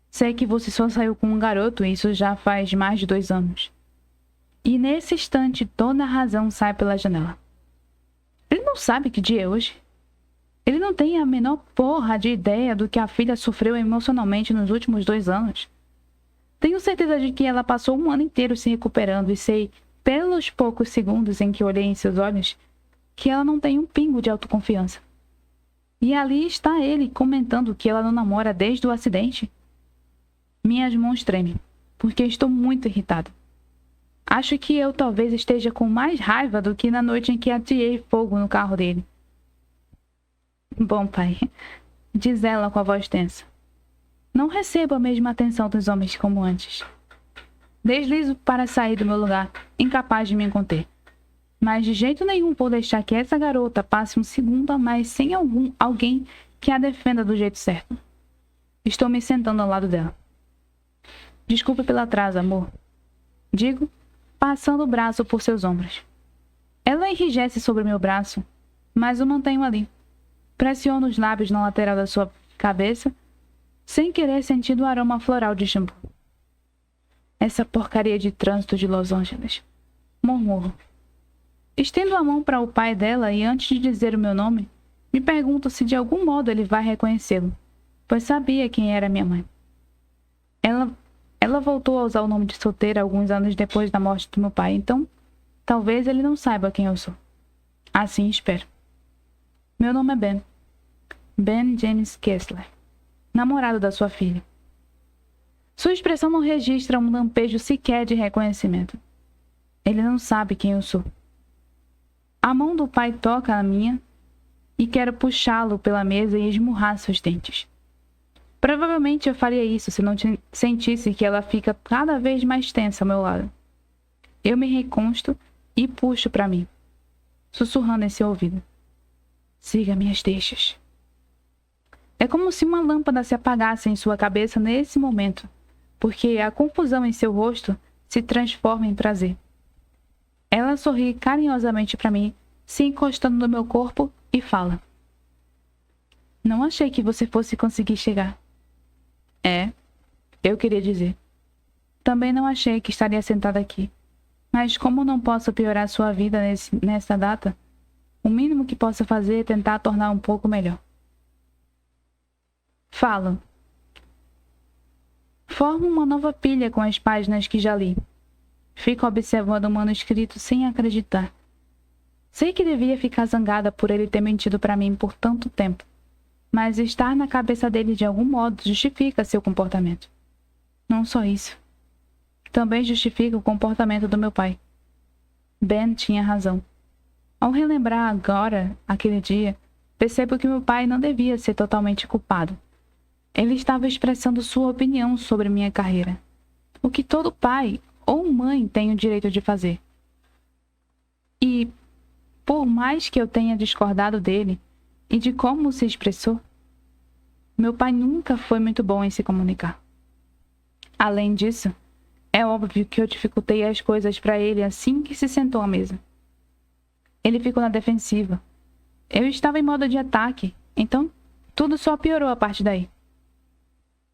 Sei que você só saiu com um garoto e isso já faz mais de 2 anos. E nesse instante toda a razão sai pela janela. Ele não sabe que dia é hoje. Ele não tem a menor porra de ideia do que a filha sofreu emocionalmente nos últimos 2 anos. Tenho certeza de que ela passou um ano inteiro se recuperando e sei, pelos poucos segundos em que olhei em seus olhos, que ela não tem um pingo de autoconfiança. E ali está ele comentando que ela não namora desde o acidente. Minhas mãos tremem, porque estou muito irritada. Acho que eu talvez esteja com mais raiva do que na noite em que ateei fogo no carro dele. Bom, pai, diz ela com a voz tensa. Não recebo a mesma atenção dos homens como antes. Deslizo para sair do meu lugar, incapaz de me conter. Mas de jeito nenhum vou deixar que essa garota passe um segundo a mais sem alguém que a defenda do jeito certo. Estou me sentando ao lado dela. Desculpe pelo atraso, amor. Digo, passando o braço por seus ombros. Ela enrijece sobre meu braço, mas o mantenho ali. Pressiono os lábios na lateral da sua cabeça, sem querer sentindo o aroma floral de shampoo. Essa porcaria de trânsito de Los Angeles. Murmuro. Estendo a mão para o pai dela e antes de dizer o meu nome, me pergunto se de algum modo ele vai reconhecê-lo, pois sabia quem era minha mãe. Ela voltou a usar o nome de solteira alguns anos depois da morte do meu pai, então talvez ele não saiba quem eu sou. Assim espero. Meu nome é Ben. Ben James Kessler, namorado da sua filha. Sua expressão não registra um lampejo sequer de reconhecimento. Ele não sabe quem eu sou. A mão do pai toca a minha e quero puxá-lo pela mesa e esmurrar seus dentes. Provavelmente eu faria isso se não sentisse que ela fica cada vez mais tensa ao meu lado. Eu me reconsto e puxo para mim, sussurrando em seu ouvido. Siga minhas deixas. É como se uma lâmpada se apagasse em sua cabeça nesse momento, porque a confusão em seu rosto se transforma em prazer. Ela sorri carinhosamente para mim, se encostando no meu corpo e fala. Não achei que você fosse conseguir chegar. Eu queria dizer. Também não achei que estaria sentada aqui. Mas como não posso piorar sua vida nessa data, o mínimo que posso fazer é tentar tornar um pouco melhor. Falo. Formo uma nova pilha com as páginas que já li. Fico observando o manuscrito sem acreditar. Sei que devia ficar zangada por ele ter mentido para mim por tanto tempo, mas estar na cabeça dele de algum modo justifica seu comportamento. Não só isso. Também justifica o comportamento do meu pai. Ben tinha razão. Ao relembrar agora, aquele dia, percebo que meu pai não devia ser totalmente culpado. Ele estava expressando sua opinião sobre minha carreira, o que todo pai ou mãe tem o direito de fazer. E, por mais que eu tenha discordado dele e de como se expressou, meu pai nunca foi muito bom em se comunicar. Além disso, é óbvio que eu dificultei as coisas para ele assim que se sentou à mesa. Ele ficou na defensiva. Eu estava em modo de ataque, então tudo só piorou a partir daí.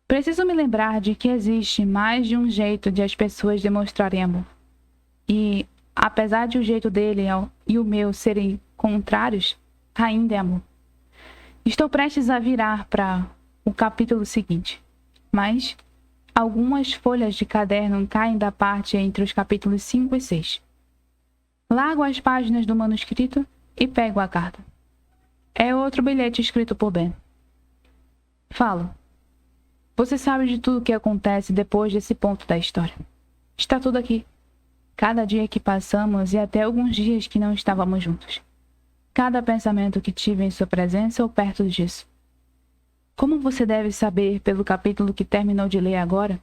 Preciso me lembrar de que existe mais de um jeito de as pessoas demonstrarem amor. E, apesar de o jeito dele e o meu serem contrários, ainda é amor. Estou prestes a virar para o capítulo seguinte, mas algumas folhas de caderno caem da parte entre os capítulos 5 e 6. Largo as páginas do manuscrito e pego a carta. É outro bilhete escrito por Ben. Falo. Você sabe de tudo o que acontece depois desse ponto da história. Está tudo aqui. Cada dia que passamos e até alguns dias que não estávamos juntos. Cada pensamento que tive em sua presença ou perto disso. Como você deve saber pelo capítulo que terminou de ler agora,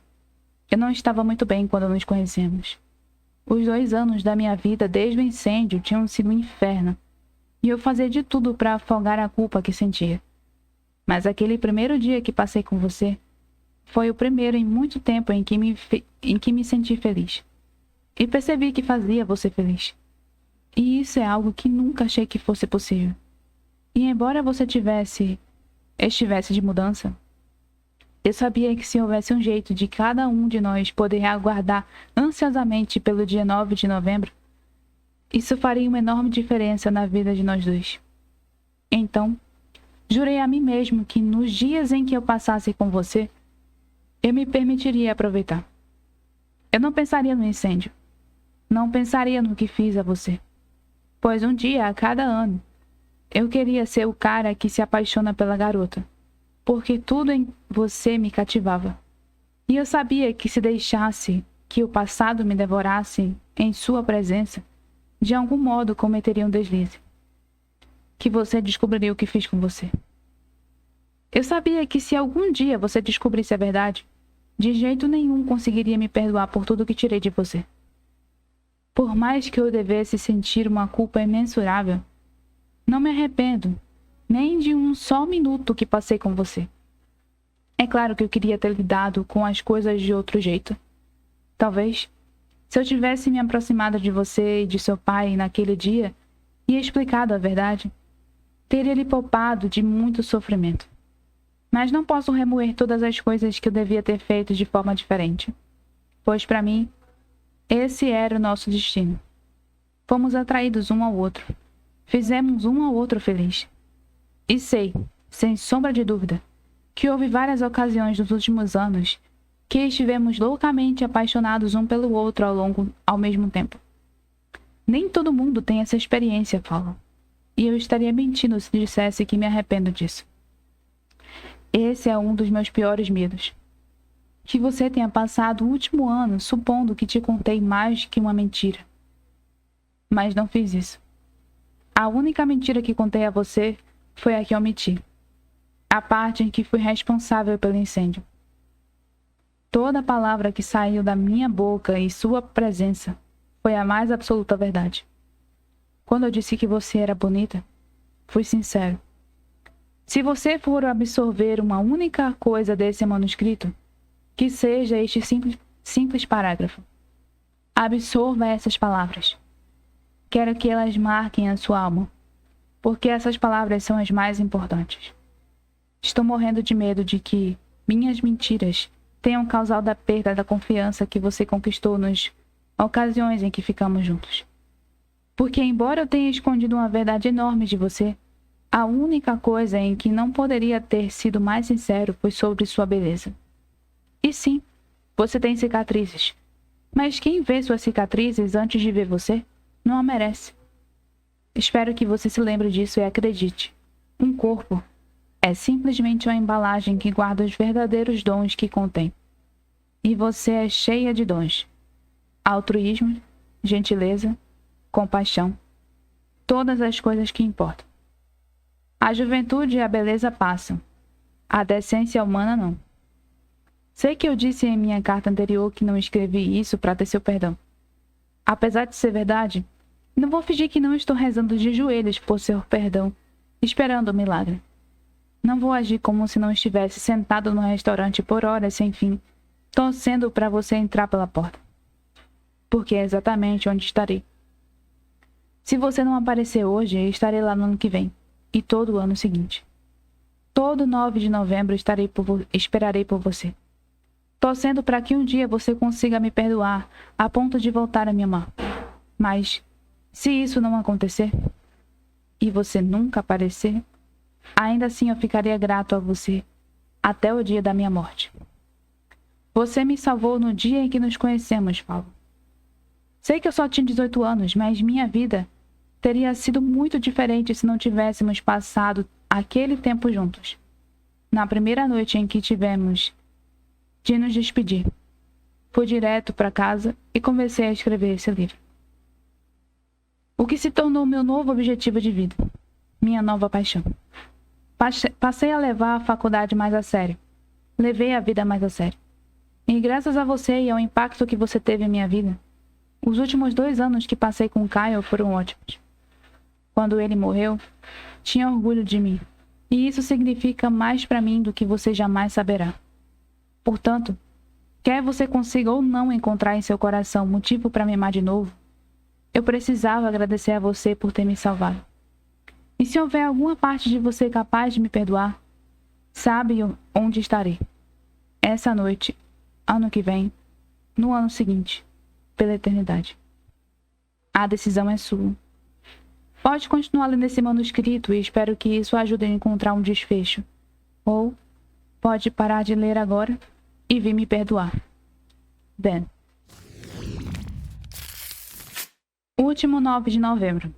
eu não estava muito bem quando nos conhecemos. Os 2 anos da minha vida desde o incêndio tinham sido um inferno, e eu fazia de tudo para afogar a culpa que sentia. Mas aquele primeiro dia que passei com você foi o primeiro em muito tempo em que me senti feliz. E percebi que fazia você feliz. E isso é algo que nunca achei que fosse possível. E embora você estivesse de mudança, eu sabia que se houvesse um jeito de cada um de nós poder aguardar ansiosamente pelo dia 9 de novembro, isso faria uma enorme diferença na vida de nós dois. Então, jurei a mim mesmo que nos dias em que eu passasse com você, eu me permitiria aproveitar. Eu não pensaria no incêndio. Não pensaria no que fiz a você. Pois um dia, a cada ano, eu queria ser o cara que se apaixona pela garota, porque tudo em você me cativava. E eu sabia que se deixasse que o passado me devorasse em sua presença, de algum modo cometeria um deslize. Que você descobriria o que fiz com você. Eu sabia que se algum dia você descobrisse a verdade, de jeito nenhum conseguiria me perdoar por tudo que tirei de você. Por mais que eu devesse sentir uma culpa imensurável, não me arrependo nem de um só minuto que passei com você. É claro que eu queria ter lidado com as coisas de outro jeito. Talvez, se eu tivesse me aproximado de você e de seu pai naquele dia e explicado a verdade, teria lhe poupado de muito sofrimento. Mas não posso remoer todas as coisas que eu devia ter feito de forma diferente, pois para mim, esse era o nosso destino. Fomos atraídos um ao outro. Fizemos um ao outro feliz. E sei, sem sombra de dúvida, que houve várias ocasiões nos últimos anos que estivemos loucamente apaixonados um pelo outro ao mesmo tempo. Nem todo mundo tem essa experiência, Paulo. E eu estaria mentindo se dissesse que me arrependo disso. Esse é um dos meus piores medos. Que você tenha passado o último ano supondo que te contei mais que uma mentira. Mas não fiz isso. A única mentira que contei a você foi a que omiti. A parte em que fui responsável pelo incêndio. Toda palavra que saiu da minha boca em sua presença foi a mais absoluta verdade. Quando eu disse que você era bonita, fui sincero. Se você for absorver uma única coisa desse manuscrito, que seja este simples parágrafo. Absorva essas palavras. Quero que elas marquem a sua alma, porque essas palavras são as mais importantes. Estou morrendo de medo de que minhas mentiras tenham causado a perda da confiança que você conquistou nas ocasiões em que ficamos juntos. Porque, embora eu tenha escondido uma verdade enorme de você, a única coisa em que não poderia ter sido mais sincero foi sobre sua beleza. E sim, você tem cicatrizes. Mas quem vê suas cicatrizes antes de ver você, não a merece. Espero que você se lembre disso e acredite. Um corpo é simplesmente uma embalagem que guarda os verdadeiros dons que contém. E você é cheia de dons. Altruísmo, gentileza, compaixão. Todas as coisas que importam. A juventude e a beleza passam. A decência humana não. Sei que eu disse em minha carta anterior que não escrevi isso para ter seu perdão. Apesar de ser verdade, não vou fingir que não estou rezando de joelhos por seu perdão, esperando o milagre. Não vou agir como se não estivesse sentado no restaurante por horas sem fim, torcendo para você entrar pela porta. Porque é exatamente onde estarei. Se você não aparecer hoje, estarei lá no ano que vem. E todo o ano seguinte. Todo 9 de novembro esperarei por você. Torcendo para que um dia você consiga me perdoar a ponto de voltar a me amar. Mas, se isso não acontecer, e você nunca aparecer, ainda assim eu ficaria grato a você até o dia da minha morte. Você me salvou no dia em que nos conhecemos, Paulo. Sei que eu só tinha 18 anos, mas minha vida teria sido muito diferente se não tivéssemos passado aquele tempo juntos. Na primeira noite em que tivemos de nos despedir, fui direto para casa e comecei a escrever esse livro. O que se tornou meu novo objetivo de vida, minha nova paixão. Passei a levar a faculdade mais a sério. Levei a vida mais a sério. E graças a você e ao impacto que você teve em minha vida, os últimos 2 anos que passei com Caio foram ótimos. Quando ele morreu, tinha orgulho de mim. E isso significa mais para mim do que você jamais saberá. Portanto, quer você consiga ou não encontrar em seu coração motivo para me amar de novo, eu precisava agradecer a você por ter me salvado. E se houver alguma parte de você capaz de me perdoar, sabe onde estarei. Essa noite, ano que vem, no ano seguinte, pela eternidade. A decisão é sua. Pode continuar lendo esse manuscrito e espero que isso ajude a encontrar um desfecho. Ou pode parar de ler agora e vir me perdoar. Ben. Último 9 de novembro.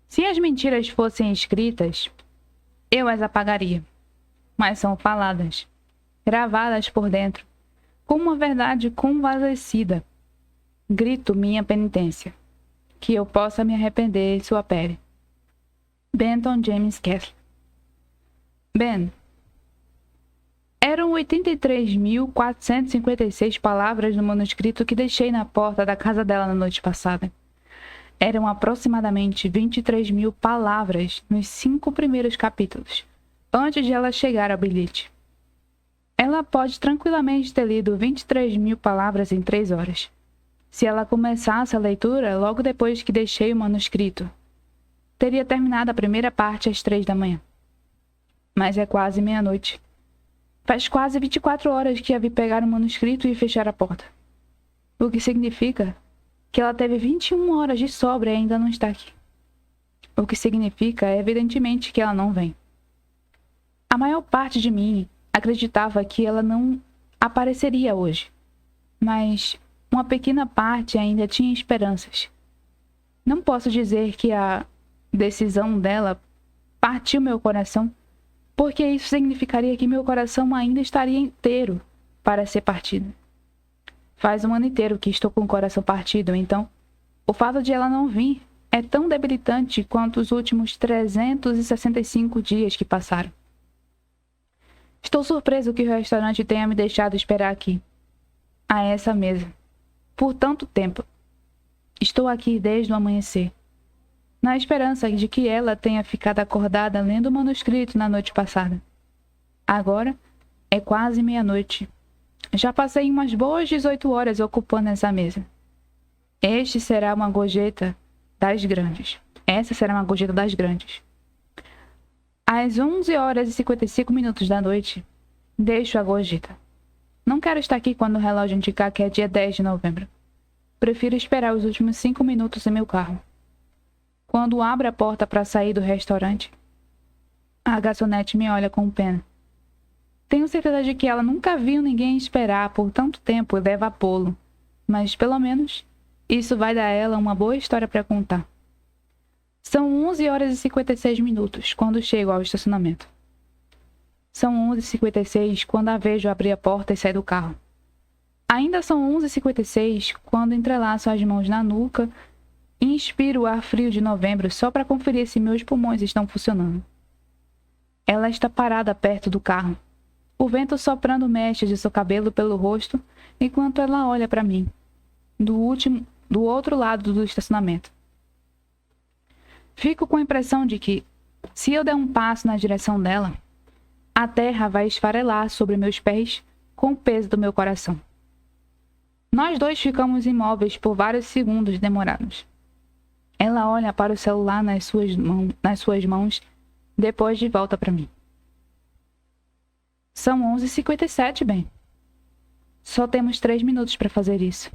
Se as mentiras fossem escritas, eu as apagaria. Mas são faladas, gravadas por dentro, como uma verdade convalescida. Grito minha penitência, que eu possa me arrepender em sua pele. Benton James Catley. Ben. Eram 83.456 palavras no manuscrito que deixei na porta da casa dela na noite passada. Eram aproximadamente 23.000 palavras nos 5 primeiros capítulos, antes de ela chegar ao bilhete. Ela pode tranquilamente ter lido 23.000 palavras em 3 horas, se ela começasse a leitura logo depois que deixei o manuscrito. Teria terminado a primeira parte às 3 da manhã. Mas é quase meia-noite. Faz quase 24 horas que a vi pegar o manuscrito e fechar a porta. O que significa que ela teve 21 horas de sobra e ainda não está aqui. O que significa, evidentemente, que ela não vem. A maior parte de mim acreditava que ela não apareceria hoje, mas uma pequena parte ainda tinha esperanças. Não posso dizer que a decisão dela partiu meu coração, porque isso significaria que meu coração ainda estaria inteiro para ser partido. Faz um ano inteiro que estou com o coração partido, então o fato de ela não vir é tão debilitante quanto os últimos 365 dias que passaram. Estou surpreso que o restaurante tenha me deixado esperar aqui, a essa mesa, por tanto tempo. Estou aqui desde o amanhecer, na esperança de que ela tenha ficado acordada lendo o manuscrito na noite passada. Agora é quase meia-noite. Já passei umas boas 18 horas ocupando essa mesa. Este será uma gorjeta das grandes. Essa será uma gorjeta das grandes. Às 11 horas e 55 minutos da noite, deixo a gorjeta. Não quero estar aqui quando o relógio indicar que é dia 10 de novembro. Prefiro esperar os últimos 5 minutos em meu carro. Quando abro a porta para sair do restaurante, a garçonete me olha com pena. Tenho certeza de que ela nunca viu ninguém esperar por tanto tempo e leva bolo, mas pelo menos isso vai dar a ela uma boa história para contar. São 11 horas e 56 minutos quando chego ao estacionamento. São 11h56 quando a vejo abrir a porta e sair do carro. Ainda são 11h56 quando entrelaço as mãos na nuca e inspiro o ar frio de novembro só para conferir se meus pulmões estão funcionando. Ela está parada perto do carro, o vento soprando mechas de seu cabelo pelo rosto enquanto ela olha para mim, do outro lado do estacionamento. Fico com a impressão de que, se eu der um passo na direção dela, a terra vai esfarelar sobre meus pés com o peso do meu coração. Nós dois ficamos imóveis por vários segundos demorados. Ela olha para o celular nas suas mãos, depois de volta para mim. São 11h57, Ben. Só temos 3 minutos para fazer isso.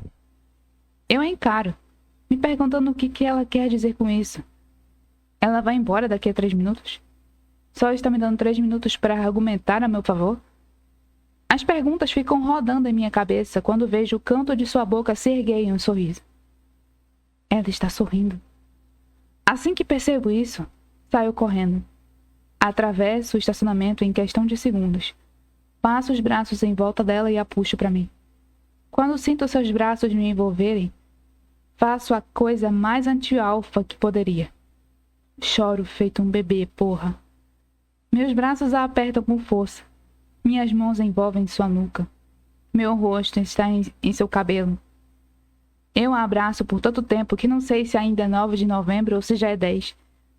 Eu a encaro, me perguntando o que ela quer dizer com isso. Ela vai embora daqui a 3 minutos? Só está me dando 3 minutos para argumentar a meu favor? As perguntas ficam rodando em minha cabeça quando vejo o canto de sua boca se erguer em um sorriso. Ela está sorrindo. Assim que percebo isso, saio correndo. Atravesso o estacionamento em questão de segundos. Passo os braços em volta dela e a puxo para mim. Quando sinto seus braços me envolverem, faço a coisa mais anti-alfa que poderia. Choro feito um bebê, porra. Meus braços a apertam com força. Minhas mãos envolvem sua nuca. Meu rosto está em seu cabelo. Eu a abraço por tanto tempo que não sei se ainda é 9 de novembro ou se já é 10.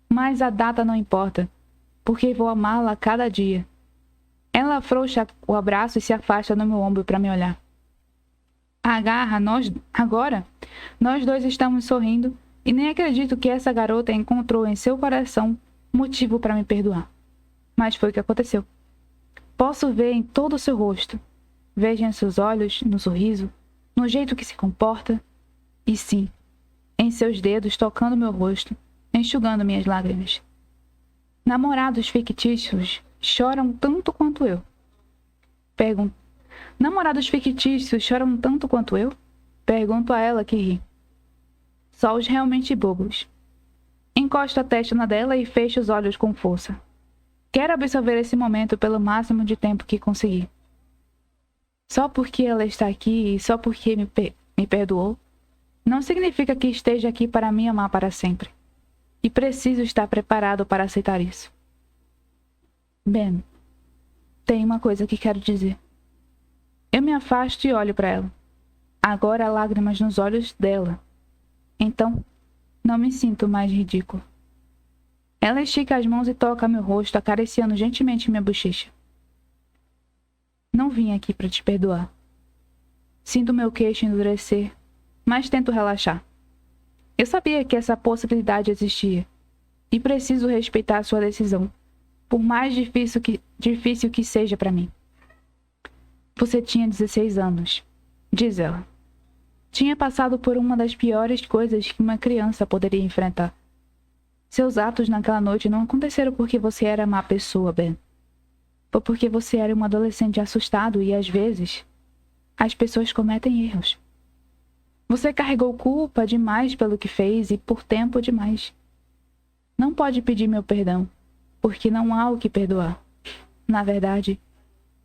Mas a data não importa, porque vou amá-la a cada dia. Ela afrouxa o abraço e se afasta no meu ombro para me olhar. Agora, nós dois estamos sorrindo e nem acredito que essa garota encontrou em seu coração motivo para me perdoar. Mas foi o que aconteceu. Posso ver em todo o seu rosto. Vejo em seus olhos, no sorriso, no jeito que se comporta. E sim, em seus dedos tocando meu rosto, enxugando minhas lágrimas. Namorados fictícios choram tanto quanto eu. Namorados fictícios choram tanto quanto eu? Pergunto a ela que ri. Só os realmente bobos. Encosto a testa na dela e fecho os olhos com força. Quero absorver esse momento pelo máximo de tempo que conseguir. Só porque ela está aqui e só porque me perdoou, não significa que esteja aqui para me amar para sempre. E preciso estar preparado para aceitar isso. Ben, tem uma coisa que quero dizer. Eu me afasto e olho para ela. Agora há lágrimas nos olhos dela. Então, não me sinto mais ridículo. Ela estica as mãos e toca meu rosto, acariciando gentilmente minha bochecha. Não vim aqui para te perdoar. Sinto meu queixo endurecer, mas tento relaxar. Eu sabia que essa possibilidade existia, e preciso respeitar sua decisão, por mais difícil que seja para mim. Você tinha 16 anos, diz ela. Tinha passado por uma das piores coisas que uma criança poderia enfrentar. Seus atos naquela noite não aconteceram porque você era má pessoa, Ben. Foi porque você era um adolescente assustado e, às vezes, as pessoas cometem erros. Você carregou culpa demais pelo que fez e por tempo demais. Não pode pedir meu perdão, porque não há o que perdoar. Na verdade,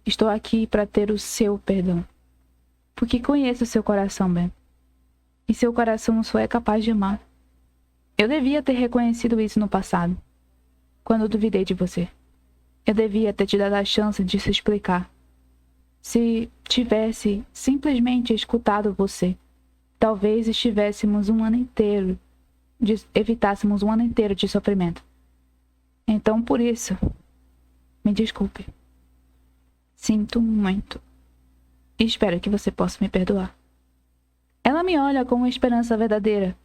estou aqui para ter o seu perdão. Porque conheço seu coração, Ben. E seu coração só é capaz de amar. Eu devia ter reconhecido isso no passado, quando duvidei de você. Eu devia ter te dado a chance de se explicar. Se tivesse simplesmente escutado você, talvez evitássemos um ano inteiro de sofrimento. Então, por isso, me desculpe. Sinto muito. E espero que você possa me perdoar. Ela me olha com uma esperança verdadeira,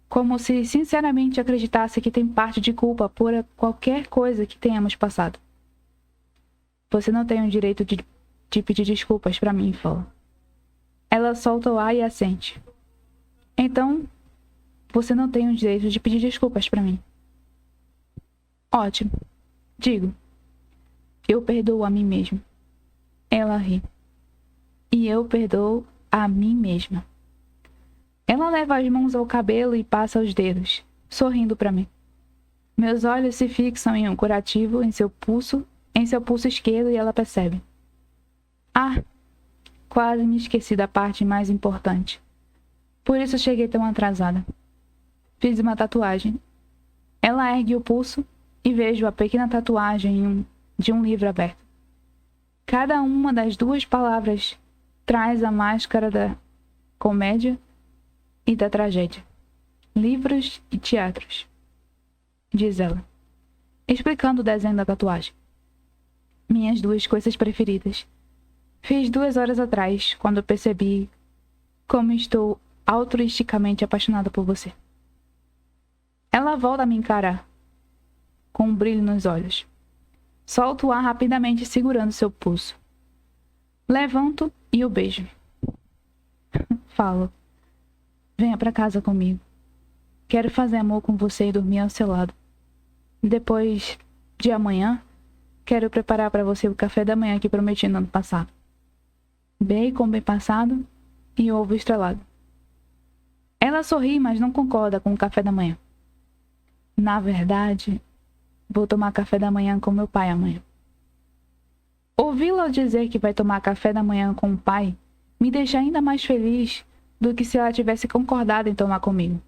como se sinceramente acreditasse que tem parte de culpa por qualquer coisa que tenhamos passado. Você não tem o direito de pedir desculpas para mim, fala. Ela solta o ar e assente. Então, você não tem o direito de pedir desculpas para mim. Ótimo. Digo. Eu perdoo a mim mesmo. Ela ri. E eu perdoo a mim mesma. Ela leva as mãos ao cabelo e passa os dedos, sorrindo para mim. Meus olhos se fixam em um curativo em seu pulso esquerdo e ela percebe. Ah, quase me esqueci da parte mais importante. Por isso cheguei tão atrasada. Fiz uma tatuagem. Ela ergue o pulso e vejo a pequena tatuagem de um livro aberto. Cada uma das duas palavras traz a máscara da comédia e da tragédia. Livros e teatros, diz ela, explicando o desenho da tatuagem. Minhas duas coisas preferidas. Fiz 2 horas atrás, quando percebi como estou altruisticamente apaixonada por você. Ela volta a me encarar, com um brilho nos olhos. Solto o ar rapidamente, segurando seu pulso. Levanto e o beijo. Falo. Venha para casa comigo. Quero fazer amor com você e dormir ao seu lado. Depois de amanhã, quero preparar para você o café da manhã que prometi no ano passado. Bacon bem passado e ovo estrelado. Ela sorri, mas não concorda com o café da manhã. Na verdade, vou tomar café da manhã com meu pai amanhã. Ouvi-la dizer que vai tomar café da manhã com o pai me deixa ainda mais feliz do que se ela tivesse concordado em tomar comigo.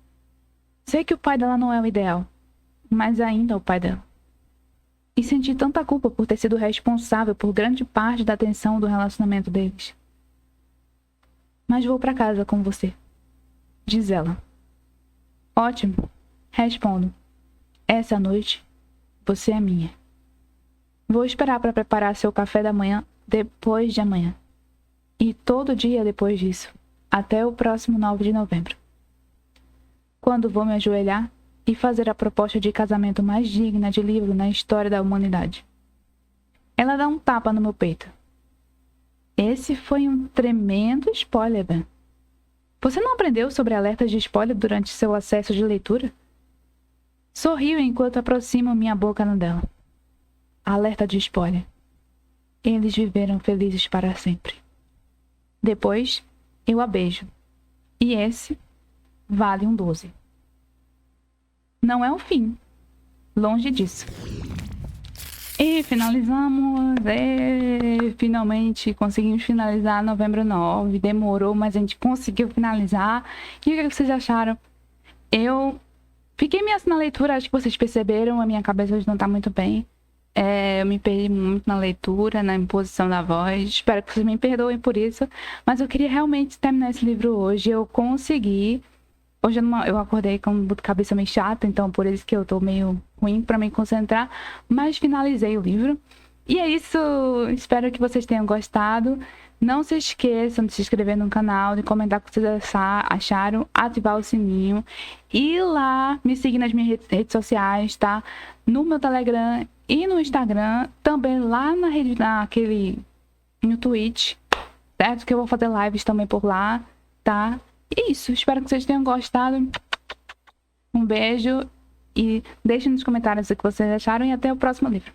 Sei que o pai dela não é o ideal, mas ainda é o pai dela. E senti tanta culpa por ter sido responsável por grande parte da tensão do relacionamento deles. Mas vou para casa com você, diz ela. Ótimo, respondo. Essa noite, você é minha. Vou esperar para preparar seu café da manhã depois de amanhã. E todo dia depois disso, até o próximo 9 de novembro. Quando vou me ajoelhar e fazer a proposta de casamento mais digna de livro na história da humanidade. Ela dá um tapa no meu peito. Esse foi um tremendo spoiler, Ben. Você não aprendeu sobre alertas de spoiler durante seu acesso de leitura? Sorrio enquanto aproximo minha boca na dela. Alerta de spoiler. Eles viveram felizes para sempre. Depois, eu a beijo. E esse vale um 12. não é o fim. Longe disso. E finalizamos. Finalmente conseguimos finalizar novembro 9. Demorou, mas a gente conseguiu finalizar. E o que vocês acharam? Eu fiquei meio assim na leitura, acho que vocês perceberam. A minha cabeça hoje não tá muito bem. Eu me perdi muito na leitura, na imposição da voz. Espero que vocês me perdoem por isso. Mas eu queria realmente terminar esse livro hoje. Eu consegui. Hoje eu acordei com a cabeça meio chata, então por isso que eu tô meio ruim pra me concentrar. Mas finalizei o livro. E é isso. Espero que vocês tenham gostado. Não se esqueçam de se inscrever no canal, de comentar o que vocês acharam, ativar o sininho. E lá me seguir nas minhas redes sociais, tá? No meu Telegram e no Instagram. Também lá na rede, no Twitch, certo? Que eu vou fazer lives também por lá, tá? E isso, espero que vocês tenham gostado. Um beijo e deixem nos comentários o que vocês acharam e até o próximo livro.